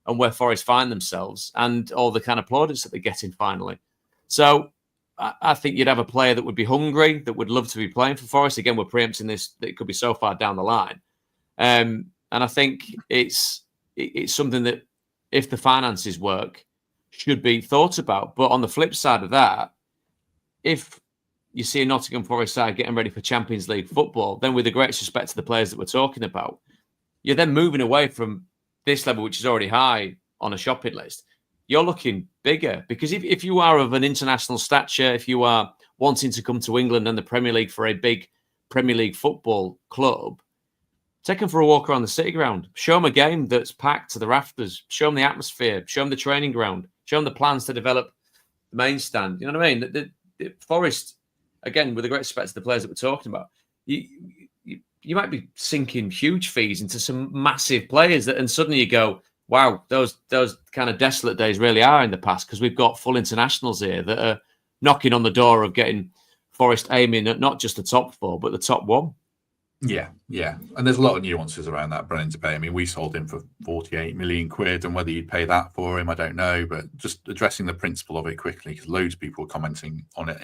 and where Forest find themselves, and all the kind of plaudits that they're getting finally. So I think you'd have a player that would be hungry, that would love to be playing for Forest. Again, we're preempting this, that it could be so far down the line. And I think it's something that, if the finances work, should be thought about. But on the flip side of that, if you see a Nottingham Forest side getting ready for Champions League football, then with the greatest respect to the players that we're talking about, you're then moving away from this level, which is already high on a shopping list. You're looking bigger, because if you are of an international stature, if you are wanting to come to England and the Premier League for a big Premier League football club, take them for a walk around the City Ground. Show them a game that's packed to the rafters. Show them the atmosphere. Show them the training ground. Show them the plans to develop the main stand. You know what I mean? The Forest, again, with the great respect to the players that we're talking about, you might be sinking huge fees into some massive players, and suddenly you go, wow, those kind of desolate days really are in the past, because we've got full internationals here that are knocking on the door of getting Forest aiming at not just the top 4, but the top 1. Yeah. And there's a lot of nuances around that Brennan debate. I mean, we sold him for 48 million quid, and whether you'd pay that for him, I don't know. But just addressing the principle of it quickly, because loads of people are commenting on it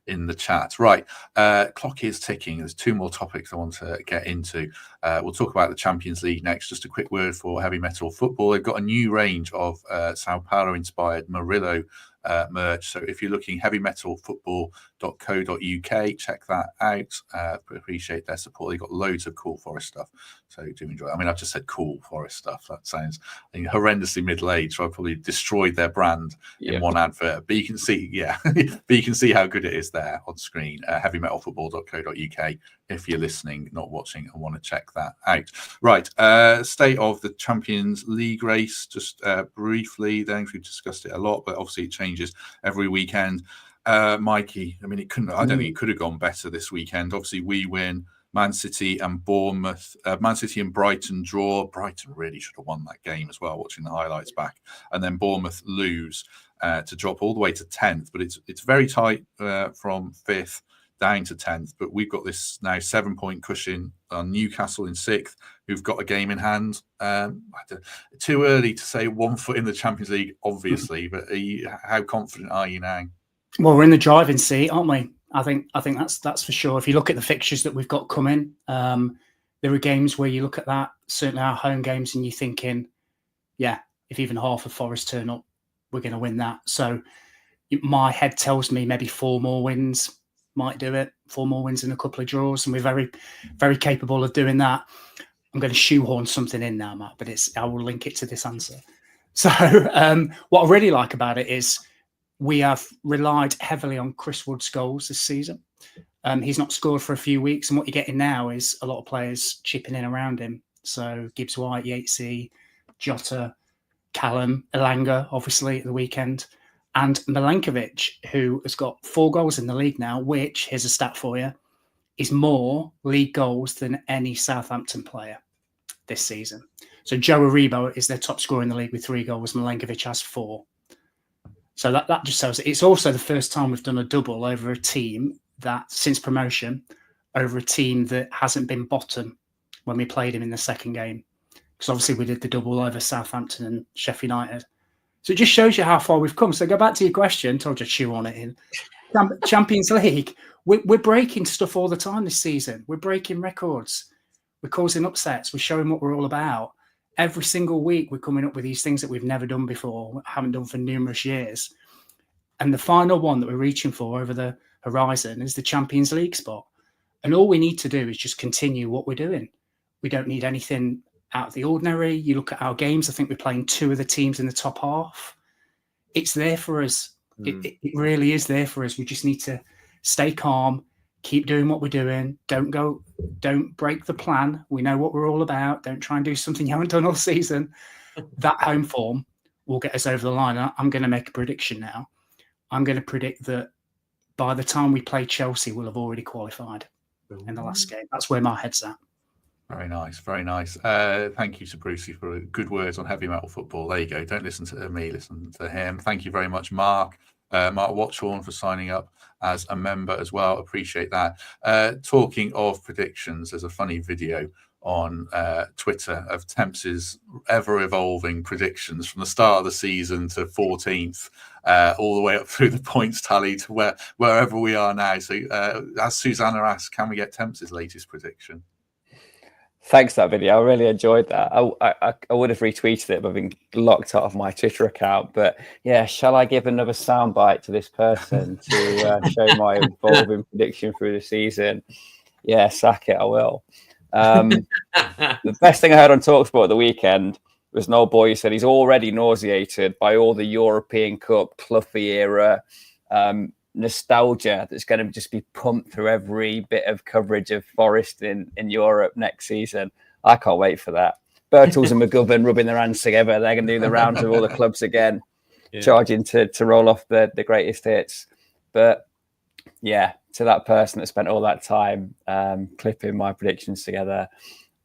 in the chat. Right. Clock is ticking. There's 2 more topics I want to get into. We'll talk about the Champions League next. Just a quick word for Heavy Metal Football. They've got a new range of Sao Paulo-inspired Murillo merch. So if you're looking, heavymetalfootball.co.uk, check that out. Appreciate their support. They've got loads of cool Forest stuff, so do enjoy it. I mean, I've just said cool Forest stuff. That sounds, I think, horrendously middle-aged, so I probably destroyed their brand in one advert. But you can see, but you can see how good it is there on screen. Heavymetalfootball.co.uk if you're listening, not watching, and want to check that out. Right, state of the Champions League race, just briefly. Then we've discussed it a lot, but obviously it changes every weekend. Mikey, I mean, I don't think it could have gone better this weekend. Obviously, we win. Man City and Bournemouth, Man City and Brighton draw. Brighton really should have won that game as well, watching the highlights back. And then Bournemouth lose to drop all the way to 10th. But it's very tight from 5th down to 10th. But we've got this now 7-point cushion on Newcastle in 6th, who've got a game in hand. Too early to say 1 foot in the Champions League, obviously. But how confident are you now? Well, we're in the driving seat, aren't we? I think that's for sure. If you look at the fixtures that we've got coming, there are games where you look at that, certainly our home games, and you're thinking, yeah, if even half of Forest turn up, we're going to win that. So my head tells me maybe 4 more wins might do it. 4 more wins and a couple of draws, and we're very, very capable of doing that. I'm going to shoehorn something in now, Matt, but I will link it to this answer. So what I really like about it is we have relied heavily on Chris Wood's goals this season. He's not scored for a few weeks, and what you're getting now is a lot of players chipping in around him. So Gibbs-White, Yatesy, Jota, Callum, Elanga, obviously, at the weekend, and Milenkovic, who has got 4 goals in the league now, which, here's a stat for you, is more league goals than any Southampton player this season. So Joe Aribo is their top scorer in the league with 3 goals. Milenkovic has 4. So that just shows it's also the first time we've done a double over a team that, since promotion, over a team that hasn't been bottom when we played him in the second game. Because obviously we did the double over Southampton and Sheffield United. So it just shows you how far we've come. So go back to your question, told you to chew on it in. Champions League, we're breaking stuff all the time this season. We're breaking records. We're causing upsets. We're showing what we're all about. Every single week, we're coming up with these things that we've never done before, haven't done for numerous years. And the final one that we're reaching for over the horizon is the Champions League spot. And all we need to do is just continue what we're doing. We don't need anything out of the ordinary. You look at our games, I think we're playing 2 of the teams in the top half. It's there for us. It really is there for us. We just need to stay calm, keep doing what we're doing. Don't break the plan. We know what we're all about. Don't try and do something you haven't done all season. That home form will get us over the line. I'm going to make a prediction now. I'm going to predict that by the time we play Chelsea, we'll have already qualified in the last game. That's where my head's at. Very nice, very nice. Thank you to Brucey for good words on Heavy Metal Football. There you go. Don't listen to me, listen to him. Thank you very much, Mark. Mark Watchorn, for signing up as a member as well. Appreciate that. Talking of predictions, there's a funny video on Twitter of Temps's ever-evolving predictions from the start of the season to 14th, all the way up through the points tally to wherever we are now. So as Susanna asked, can we get Temps's latest prediction? Thanks for that video. I really enjoyed that. I would have retweeted it, but I've been locked out of my Twitter account. But yeah, shall I give another soundbite to this person to show my evolving prediction through the season? Yeah, sack it, I will. The best thing I heard on TalkSport at the weekend was an old boy who said he's already nauseated by all the European Cup, Cloughie era nostalgia that's going to just be pumped through every bit of coverage of Forest in Europe next season. I can't wait for that. Birtles and McGovern rubbing their hands together. They're going to do the rounds of all the clubs again, charging to roll off the greatest hits. But yeah, to that person that spent all that time clipping my predictions together,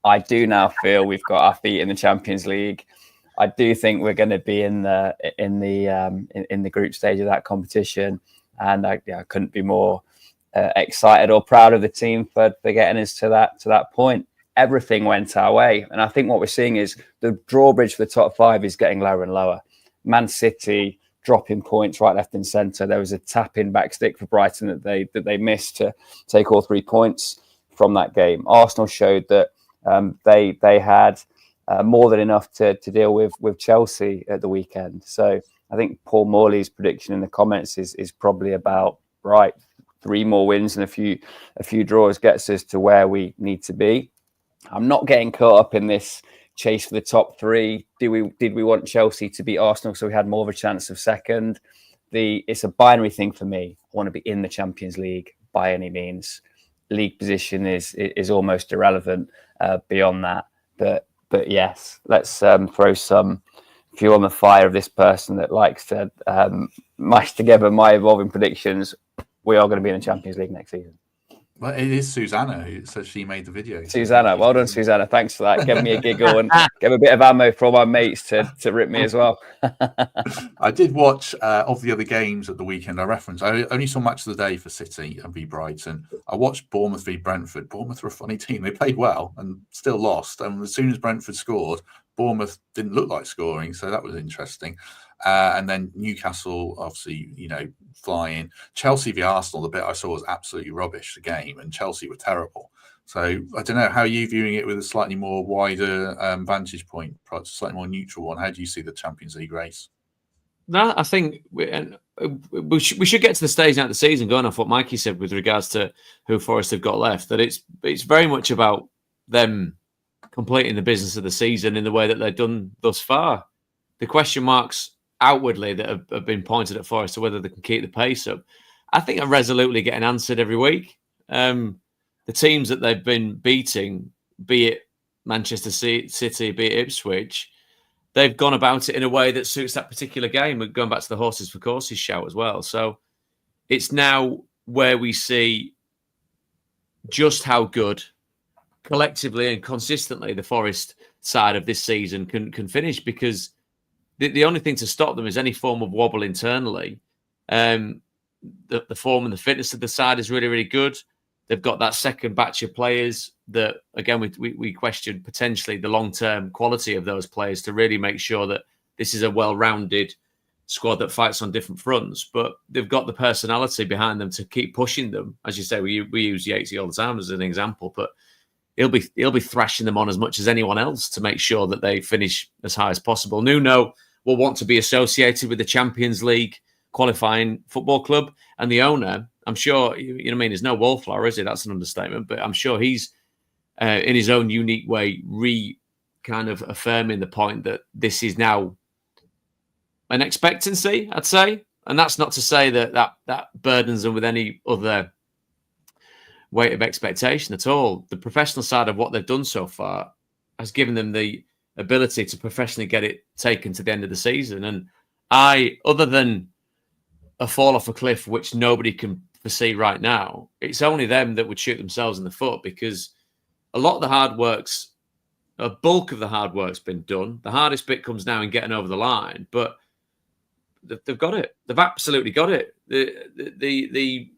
I do now feel we've got our feet in the Champions League. I do think we're going to be in the group stage of that competition. And I couldn't be more excited or proud of the team for getting us to that point. Everything went our way, and I think what we're seeing is the drawbridge for the top 5 is getting lower and lower. Man City dropping points right, left, and centre. There was a tap in back stick for Brighton that they missed to take all 3 points from that game. Arsenal showed that they had more than enough to deal with Chelsea at the weekend. So I think Paul Morley's prediction in the comments is probably about right. 3 more wins and a few draws gets us to where we need to be. I'm not getting caught up in this chase for the top 3. Did we want Chelsea to beat Arsenal so we had more of a chance of second? It's a binary thing for me. I want to be in the Champions League by any means. League position is almost irrelevant beyond that. But yes, let's throw some fuel on the fire of this person that likes to mash together my evolving predictions. We are going to be in the Champions League next season. Well, it is Susanna who says she made the video. Susanna, well done, Susanna. Thanks for that. Give me a giggle and give a bit of ammo for all my mates to rip me as well. I did watch of the other games at the weekend. I only saw match of the day for City and v Brighton. I watched Bournemouth v Brentford. Bournemouth were a funny team. They played well and still lost. And as soon as Brentford scored, Bournemouth didn't look like scoring. So that was interesting. And then Newcastle, obviously, flying. Chelsea v Arsenal, the bit I saw was absolutely rubbish, the game, and Chelsea were terrible. So I don't know, how are you viewing it with a slightly more wider vantage point, perhaps a slightly more neutral one? How do you see the Champions League race? No, I think we should get to the stage now of the season, going off what Mikey said with regards to who Forest have got left, that it's very much about them completing the business of the season in the way that they've done thus far. The question marks outwardly that have been pointed at Forest to whether they can keep the pace up, I think are resolutely getting answered every week. The teams that they've been beating, be it Manchester City, be it Ipswich, they've gone about it in a way that suits that particular game. We're going back to the horses for courses shout as well. So it's now where we see just how good collectively and consistently the Forest side of this season can finish, because the only thing to stop them is any form of wobble internally. The form and the fitness of the side is really, really good. They've got that second batch of players that, again, we question potentially the long-term quality of those players to really make sure that this is a well-rounded squad that fights on different fronts. But they've got the personality behind them to keep pushing them. As you say, we use Yatesy all the time as an example, but he'll be thrashing them on as much as anyone else to make sure that they finish as high as possible. Nuno will want to be associated with the Champions League qualifying football club, and the owner, I'm sure, there's no wallflower, is it? That's an understatement, but I'm sure he's in his own unique way kind of affirming the point that this is now an expectancy, I'd say. And that's not to say that burdens them with any other weight of expectation at all. The professional side of what they've done so far has given them the ability to professionally get it taken to the end of the season. And other than a fall off a cliff, which nobody can foresee right now, it's only them that would shoot themselves in the foot, because a lot of the hard work's, a bulk of the hard work's been done. The hardest bit comes now in getting over the line, but they've got it. They've absolutely got it. The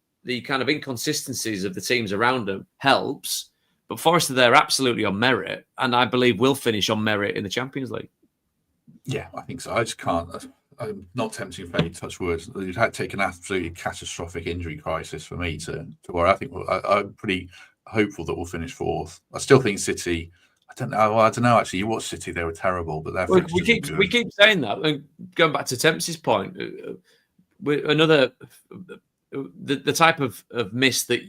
kind of inconsistencies of the teams around them helps, but Forest are there absolutely on merit, and I believe will finish on merit in the Champions League. Yeah, I think so. I just can't. I'm not tempting for any touch words. You'd have to take an absolutely catastrophic injury crisis for me to worry. I think I'm pretty hopeful that we'll finish fourth. I still think City. I don't know. Actually, you watched City; they were terrible, but they're we keep saying that. And going back to Temps's point, the type of miss that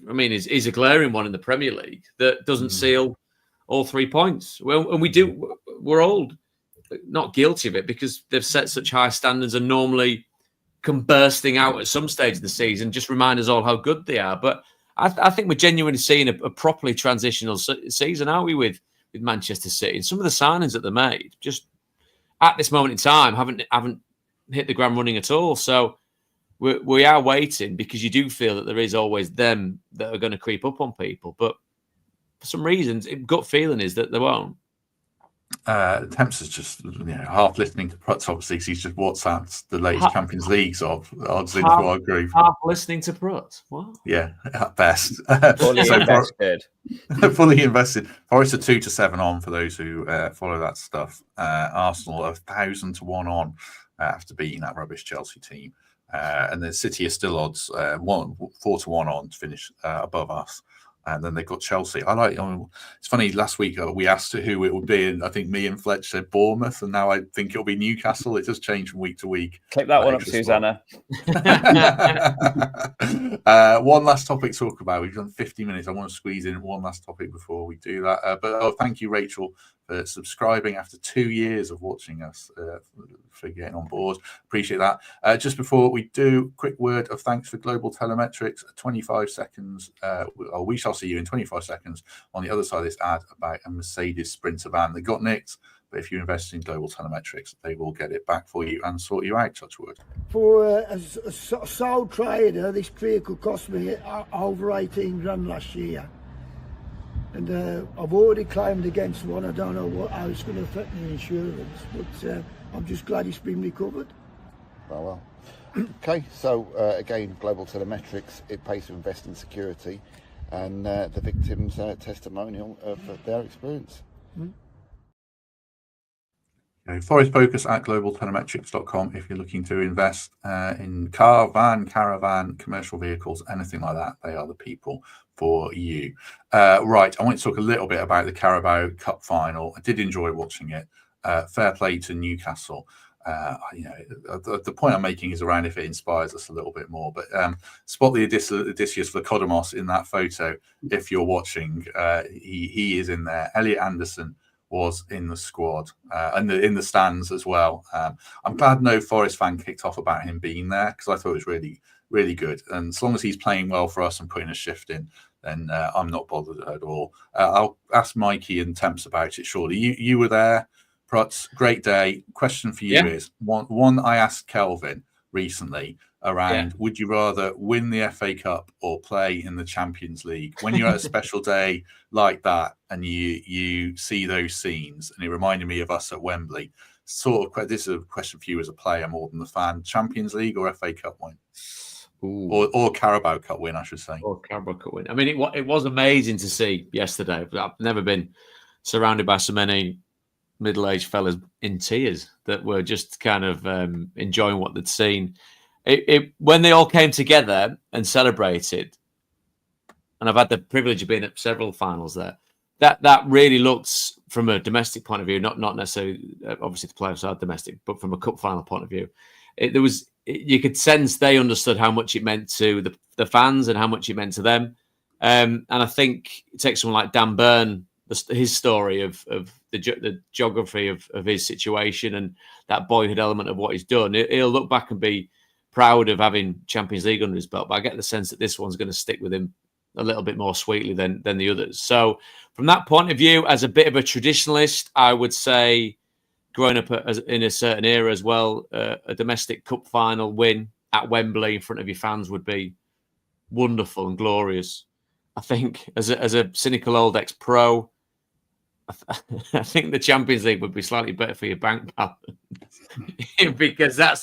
is a glaring one in the Premier League that doesn't seal all 3 points. Well, and we're all not guilty of it because they've set such high standards and normally come bursting out at some stage of the season, just remind us all how good they are. But I think we're genuinely seeing a properly transitional season, aren't we, with Manchester City? And some of the signings that they made, just at this moment in time, haven't hit the ground running at all. So we are waiting, because you do feel that there is always them that are going to creep up on people. But for some reasons, gut feeling is that they won't. Temps is just half listening to Prutz, obviously, because he's just WhatsApped the latest Champions Leagues odds into our group. Half listening to Prutz. What? Yeah, at best. Fully invested. Fully invested. Forest are 2-7 on for those who follow that stuff. Arsenal are 1,000 to 1 on after beating that rubbish Chelsea team. And then City are still odds 4 to 1 on to finish above us. And then they've got Chelsea. It's funny, last week we asked who it would be, and I think me and Fletch said Bournemouth, and now I think it'll be Newcastle. It does change from week to week. Clip that one up, Susanna. One last topic to talk about. We've done 50 minutes. I want to squeeze in one last topic before we do that. But thank you, Rachel, for subscribing after 2 years of watching us, for getting on board. Appreciate that. Just before we do, quick word of thanks for Global Telemetrics. 25 seconds. We shall see you in 25 seconds on the other side of this ad about a Mercedes Sprinter van that got nicked. But if you invest in Global Telemetrics, they will get it back for you and sort you out, touch wood. For a sole trader, this vehicle cost me over 18 grand last year. And I've already claimed against one. I don't know how it's going to affect my insurance, but I'm just glad it's been recovered. Well. Okay, so again, Global Telemetrics, it pays to invest in security, and the victim's testimonial of their experience. Forest Focus at globaltelemetrics.com if you're looking to invest in car, van, caravan, commercial vehicles, anything like that. They are the people for you. Right, I want to talk a little bit about the Carabao Cup final. I did enjoy watching it. Fair play to Newcastle. The point I'm making is around if it inspires us a little bit more. But spot the Odysseus Vlachodimos in that photo. If you're watching, he is in there. Elliot Anderson was in the squad and in the stands as well. I'm glad no Forest fan kicked off about him being there, because I thought it was really, really good. And as long as he's playing well for us and putting a shift in, then I'm not bothered at all. I'll ask Mikey and Temps about it shortly. You were there, Prutz. Great day. Question for you is one I asked Kelvin recently around, would you rather win the FA Cup or play in the Champions League? When you're at a special day like that and you see those scenes, and it reminded me of us at Wembley. This is a question for you as a player more than the fan. Champions League or FA Cup win? Or Carabao Cup win, I should say. Or Carabao Cup win. I mean, it was amazing to see yesterday. I've never been surrounded by so many middle-aged fellas in tears that were just kind of enjoying what they'd seen. When they all came together and celebrated, and I've had the privilege of being at several finals there, that really looks, from a domestic point of view, not necessarily, obviously the players are domestic, but from a cup final point of view, you could sense they understood how much it meant to the fans and how much it meant to them. And I think it takes someone like Dan Burn, his story of the geography of his situation and that boyhood element of what he's done. He'll look back and be proud of having Champions League under his belt, but I get the sense that this one's going to stick with him a little bit more sweetly than the others. So from that point of view, as a bit of a traditionalist, I would say, growing up in a certain era as well, a domestic cup final win at Wembley in front of your fans would be wonderful and glorious. I think as a cynical old ex-pro, I think the Champions League would be slightly better for your bank balance because that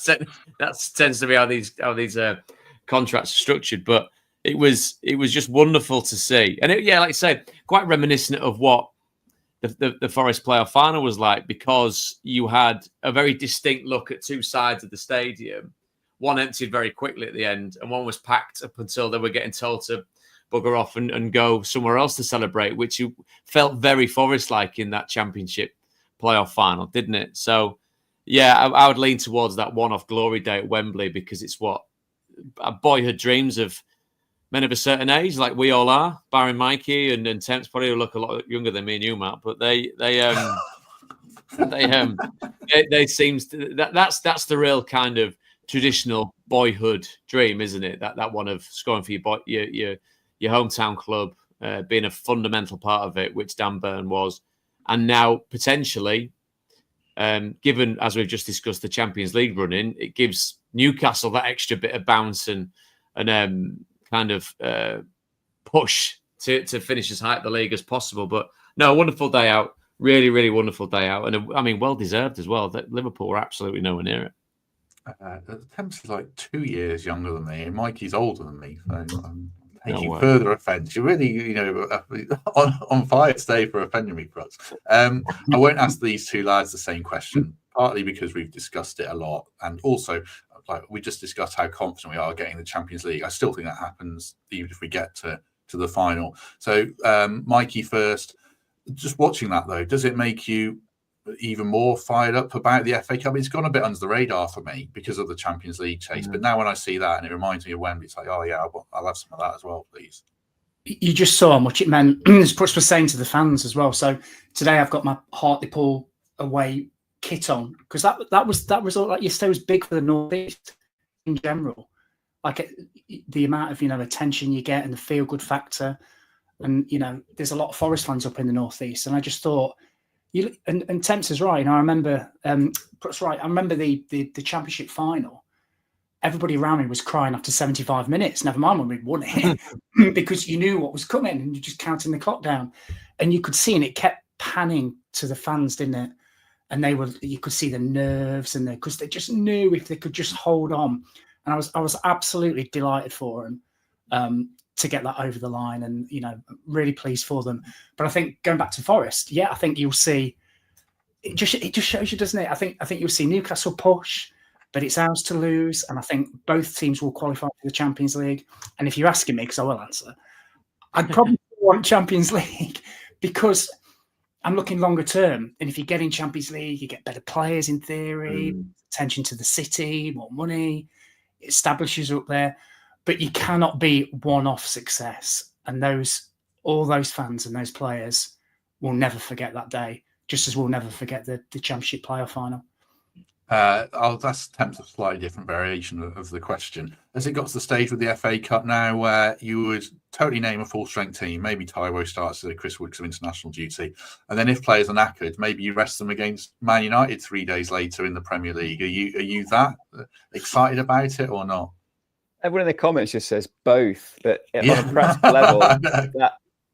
tends to be how these contracts are structured. But it was just wonderful to see, and like I say, quite reminiscent of what the Forest playoff final was like, because you had a very distinct look at two sides of the stadium. One emptied very quickly at the end, and one was packed up until they were getting told to bugger off and go somewhere else to celebrate, which you felt very Forest-like in that Championship playoff final, didn't it? So, yeah, I would lean towards that one-off glory day at Wembley, because it's what boyhood dreams of men of a certain age, like we all are, barring Mikey and Temps probably look a lot younger than me and you, Matt, but they seems to, that's the real kind of traditional boyhood dream, isn't it? That one of scoring for your hometown club, being a fundamental part of it, which Dan Burn was. And now, potentially, given, as we've just discussed, the Champions League running, it gives Newcastle that extra bit of bounce and kind of push to finish as high at the league as possible. But no, a wonderful day out really, really wonderful day out, and I mean, well deserved as well. That Liverpool were absolutely nowhere near it. Temps is like 2 years younger than me, and Mikey's older than me, so I'm taking way. further offence. You're really, on fire today for offending me, Prutz. I won't ask these two lads the same question, partly because we've discussed it a lot, and also, like we just discussed how confident we are getting the Champions League. I still think that happens, even if we get to the final. So, Mikey first. Just watching that though, does it make you even more fired up about the FA Cup? It's gone a bit under the radar for me because of the Champions League chase. But now when I see that and it reminds me of Wembley, it's like, oh yeah, I'll have some of that as well, please. You just saw how much it meant, as Brooks was saying, to the fans as well. So today I've got my Hartlepool away kit on, because that was all, like yesterday was big for the North East in general. Like the amount of attention you get and the feel good factor. And there's a lot of Forest fans up in the North East, and I just thought, and Temps is right. I remember, that's right. I remember the Championship final. Everybody around me was crying after 75 minutes. Never mind when we'd won it, because you knew what was coming, and you're just counting the clock down, and you could see, and it kept panning to the fans, didn't it? And you could see the nerves, and because they just knew if they could just hold on, and I was absolutely delighted for them. To get that over the line, and really pleased for them. But I think going back to Forest, I think you'll see it just shows you, doesn't it? I think you'll see Newcastle push, but it's ours to lose, and I think both teams will qualify for the Champions League. And if you're asking me, because I will answer, I'd probably want Champions League, because I'm looking longer term. And if you get in Champions League, you get better players in theory, attention to the city, more money, it establishes you up there. But you cannot be one-off success, and all those fans and those players will never forget that day, just as we'll never forget the Championship playoff final. That's a slightly different variation of the question. Has it got to the stage with the FA Cup now where you would totally name a full-strength team? Maybe Taiwo starts at Chris Wood because of international duty, and then if players are knackered, maybe you rest them against Man United 3 days later in the Premier League. Are you that excited about it or not? Everyone in the comments just says both, but on a practical level,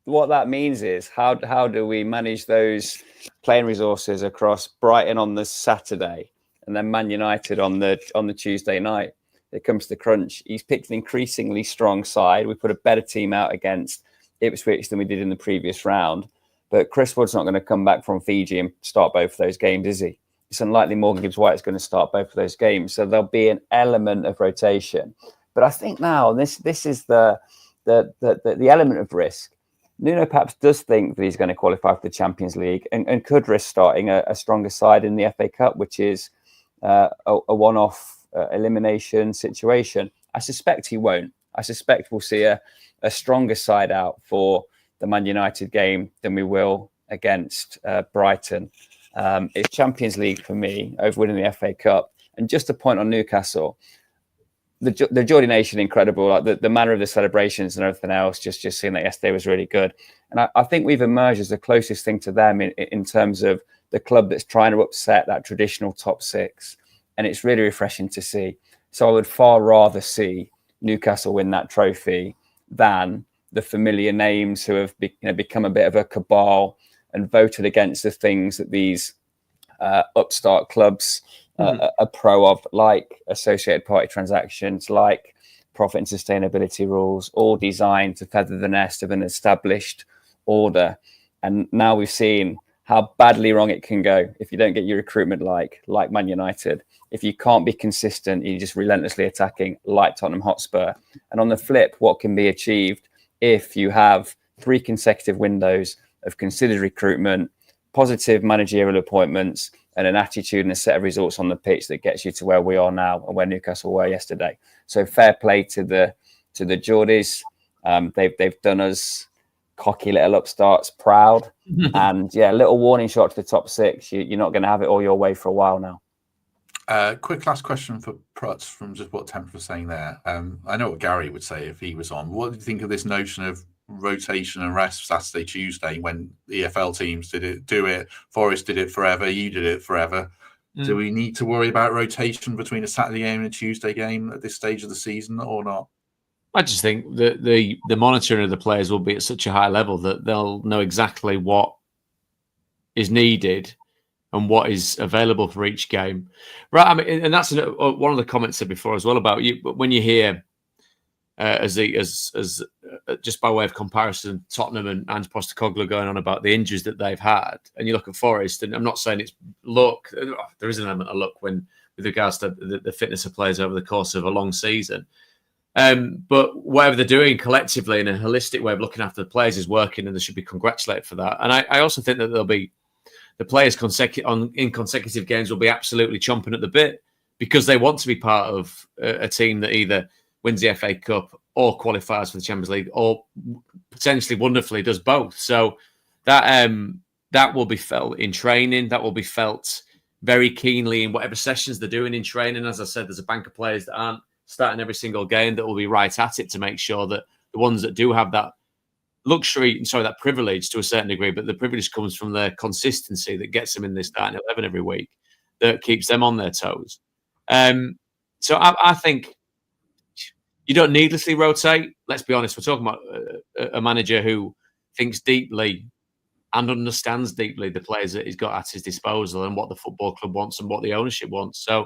what that means is how do we manage those playing resources across Brighton on the Saturday and then Man United on the Tuesday night? It comes to the crunch. He's picked an increasingly strong side. We put a better team out against Ipswich than we did in the previous round, but Chris Wood's not going to come back from Fiji and start both of those games, is he? It's unlikely Morgan Gibbs-White is going to start both of those games, so there'll be an element of rotation. But I think now this is the element of risk. Nuno perhaps does think that he's going to qualify for the Champions League and could risk starting a stronger side in the FA Cup, which is a one-off elimination situation. I suspect he won't. I suspect we'll see a stronger side out for the Man United game than we will against Brighton. It's Champions League for me over winning the FA Cup. And just a point on Newcastle. The Geordie Nation, incredible. Like the manner of the celebrations and everything else, just seeing that yesterday was really good. And I think we've emerged as the closest thing to them in terms of the club that's trying to upset that traditional top six. And it's really refreshing to see. So I would far rather see Newcastle win that trophy than the familiar names who have become a bit of a cabal and voted against the things that these upstart clubs are pro of, like associated party transactions, like profit and sustainability rules, all designed to feather the nest of an established order. And now we've seen how badly wrong it can go if you don't get your recruitment like Man United. If you can't be consistent, you're just relentlessly attacking like Tottenham Hotspur. And on the flip, what can be achieved if you have 3 consecutive windows of considered recruitment, positive managerial appointments, and an attitude and a set of results on the pitch that gets you to where we are now and where Newcastle were yesterday. So fair play to the Geordies. They've done us cocky little upstarts proud. And a little warning shot to the top 6. You're not going to have it all your way for a while now. Quick last question for Prutz from just what Temp was saying there. I know what Gary would say if he was on. What do you think of this notion of rotation and rest Saturday, Tuesday, when the EFL teams do it, Forest did it forever, you did it forever? Do we need to worry about rotation between a Saturday game and a Tuesday game at this stage of the season or not? I just think that the monitoring of the players will be at such a high level that they'll know exactly what is needed and what is available for each game. Right. I mean, and that's one of the comments said before as well about you. When you hear, as just by way of comparison, Tottenham and Ange Postecoglou going on about the injuries that they've had, and you look at Forest, and I'm not saying it's luck. There is an element of luck with regards to the fitness of players over the course of a long season. But whatever they're doing collectively in a holistic way of looking after the players is working, and they should be congratulated for that. And I also think that there'll be the players in consecutive games will be absolutely chomping at the bit because they want to be part of a team that either wins the FA Cup or qualifies for the Champions League, or potentially wonderfully does both. So that will be felt in training. That will be felt very keenly in whatever sessions they're doing in training. As I said, there's a bank of players that aren't starting every single game that will be right at it to make sure that the ones that do have that that privilege to a certain degree, but the privilege comes from their consistency that gets them in this starting 11 every week, that keeps them on their toes. So I think you don't needlessly rotate. Let's be honest, we're talking about a manager who thinks deeply and understands deeply the players that he's got at his disposal and what the football club wants and what the ownership wants. So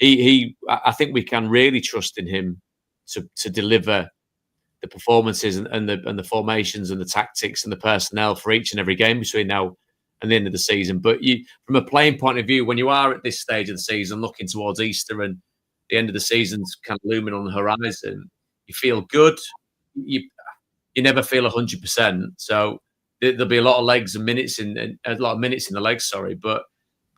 I think we can really trust in him to deliver the performances and the formations and the tactics and the personnel for each and every game between now and the end of the season. But from a playing point of view, when you are at this stage of the season, looking towards Easter and the end of the season's kind of looming on the horizon, you feel good. You never feel 100%. So there'll be a lot of legs and minutes a lot of minutes in the legs. Sorry, but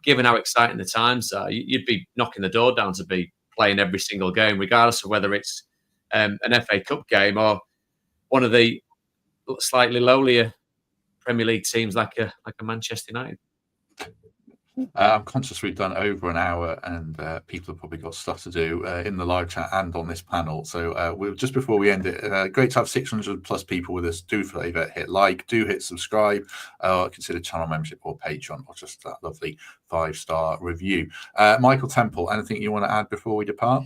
given how exciting the times are, you'd be knocking the door down to be playing every single game, regardless of whether it's an FA Cup game or one of the slightly lowlier Premier League teams like a Manchester United. I'm conscious we've done over an hour and people have probably got stuff to do in the live chat and on this panel. So we'll just before we end it, great to have 600 plus people with us. Do favour, hit like, do hit subscribe, consider channel membership or Patreon, or just that lovely 5-star review. Michael Temple, anything you want to add before we depart?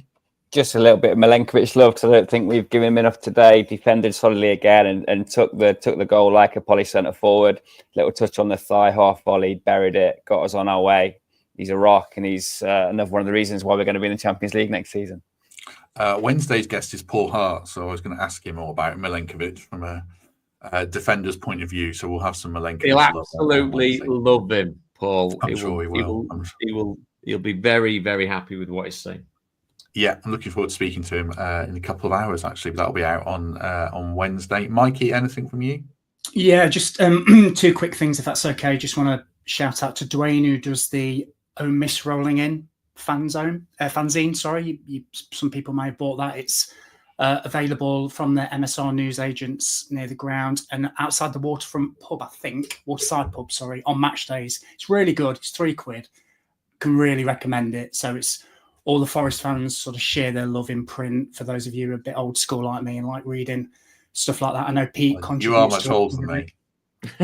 Just a little bit of Milenkovic love, because I don't think we've given him enough today. Defended solidly again and took the goal like a poly centre forward. Little touch on the thigh, half volley, buried it, got us on our way. He's a rock, and he's another one of the reasons why we're going to be in the Champions League next season. Wednesday's guest is Paul Hart, so I was going to ask him all about Milenkovic from a defender's point of view. So we'll have some Milenkovic. He'll absolutely love him, Paul. I'm sure he will. He'll be very, very happy with what he's saying. Yeah, I'm looking forward to speaking to him in a couple of hours, actually. But that'll be out on Wednesday. Mikey, anything from you? Yeah, just 2 quick things, if that's okay. Just want to shout out to Dwayne, who does the Own Miss Rolling In fanzine. Sorry, some people may have bought that. It's available from the MSR newsagents near the ground and outside the Waterfront pub, I think. Waterside pub, sorry, on match days. It's really good. It's £3. Can really recommend it. So it's all the Forest fans sort of share their love in print. For those of you who are a bit old school like me and like reading stuff like that, I know Pete contributes. You are much older than me.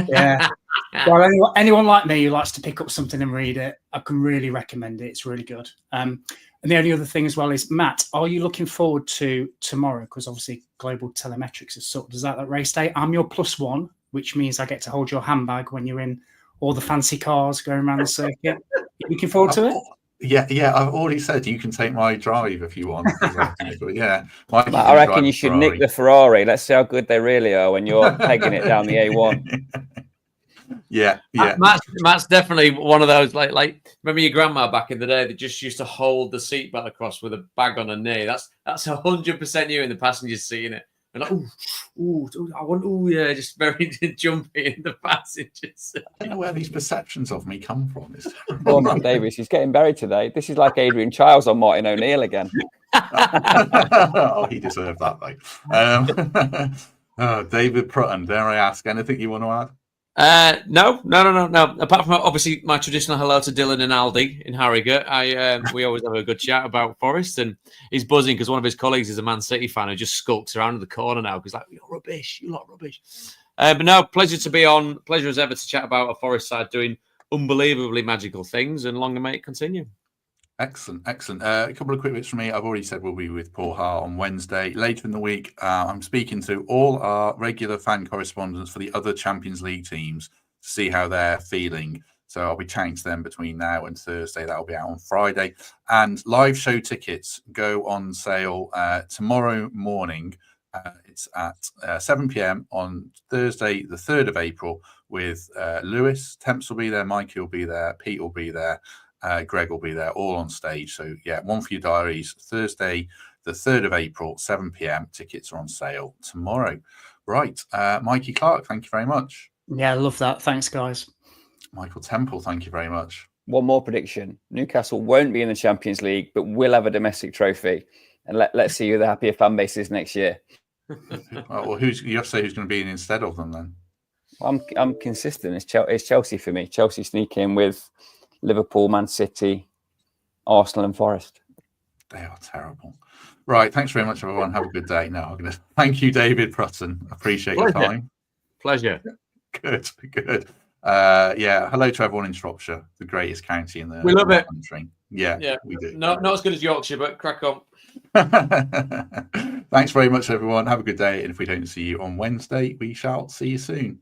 Yeah. Well, anyone like me who likes to pick up something and read it, I can really recommend it. It's really good. And the only other thing as well is, Matt, are you looking forward to tomorrow? Because obviously Global Telemetrics is sorted us out that race day. I'm your +1, which means I get to hold your handbag when you're in all the fancy cars going around the circuit. Are you looking forward to it? Yeah. I've already said you can take my drive if you want. But yeah, I reckon you should nick the Ferrari. Let's see how good they really are when you're pegging it down the A1. Yeah. Matt's definitely one of those. Like, remember your grandma back in the day that just used to hold the seatbelt across with a bag on her knee. That's 100% you in the passenger seat, in it. And like, just very jumpy in the passengers. You know where these perceptions of me come from? Poor Matt Davies, he's getting buried today. This is like Adrian Childs on Martin O'Neill again. Oh, he deserved that, though. David Prutton, dare I ask, anything you want to add? No. Apart from obviously my traditional hello to Dylan and Aldi in Harrogate, we always have a good chat about Forest, and he's buzzing because one of his colleagues is a Man City fan who just skulks around in the corner now because like, you're rubbish, you lot rubbish. But no, pleasure to be on. Pleasure as ever to chat about a Forest side doing unbelievably magical things, and long may it continue. Excellent. A couple of quick bits from me. I've already said we'll be with Paul Hart on Wednesday. Later in the week, I'm speaking to all our regular fan correspondents for the other Champions League teams. see how they're feeling. So I'll be chatting to them between now and Thursday. That'll be out on Friday. And live show tickets go on sale tomorrow morning. It's at 7 p.m. on Thursday, the 3rd of April, with Lewis. Temps will be there, Mikey will be there, Pete will be there, Greg will be there, all on stage. So, yeah, one for your diaries. Thursday, the 3rd of April, 7 p.m. Tickets are on sale tomorrow. Right. Mikey Clarke, thank you very much. Yeah, I love that. Thanks, guys. Michael Temple, thank you very much. One more prediction. Newcastle won't be in the Champions League, but will have a domestic trophy. And let's see who the happier fan base is next year. Well, you have to say who's going to be in instead of them then? I'm consistent. It's Chelsea for me. Chelsea sneak in with Liverpool, Man City, Arsenal and Forest. They are terrible. Right. Thanks very much, everyone. Have a good day. Now, I'm going to thank you, David Prutton. Appreciate your time. Pleasure. Good. Hello to everyone in Shropshire, the greatest county in the we love it. Country. Yeah, we do. Not as good as Yorkshire, but crack on. Thanks very much, everyone. Have a good day. And if we don't see you on Wednesday, we shall see you soon.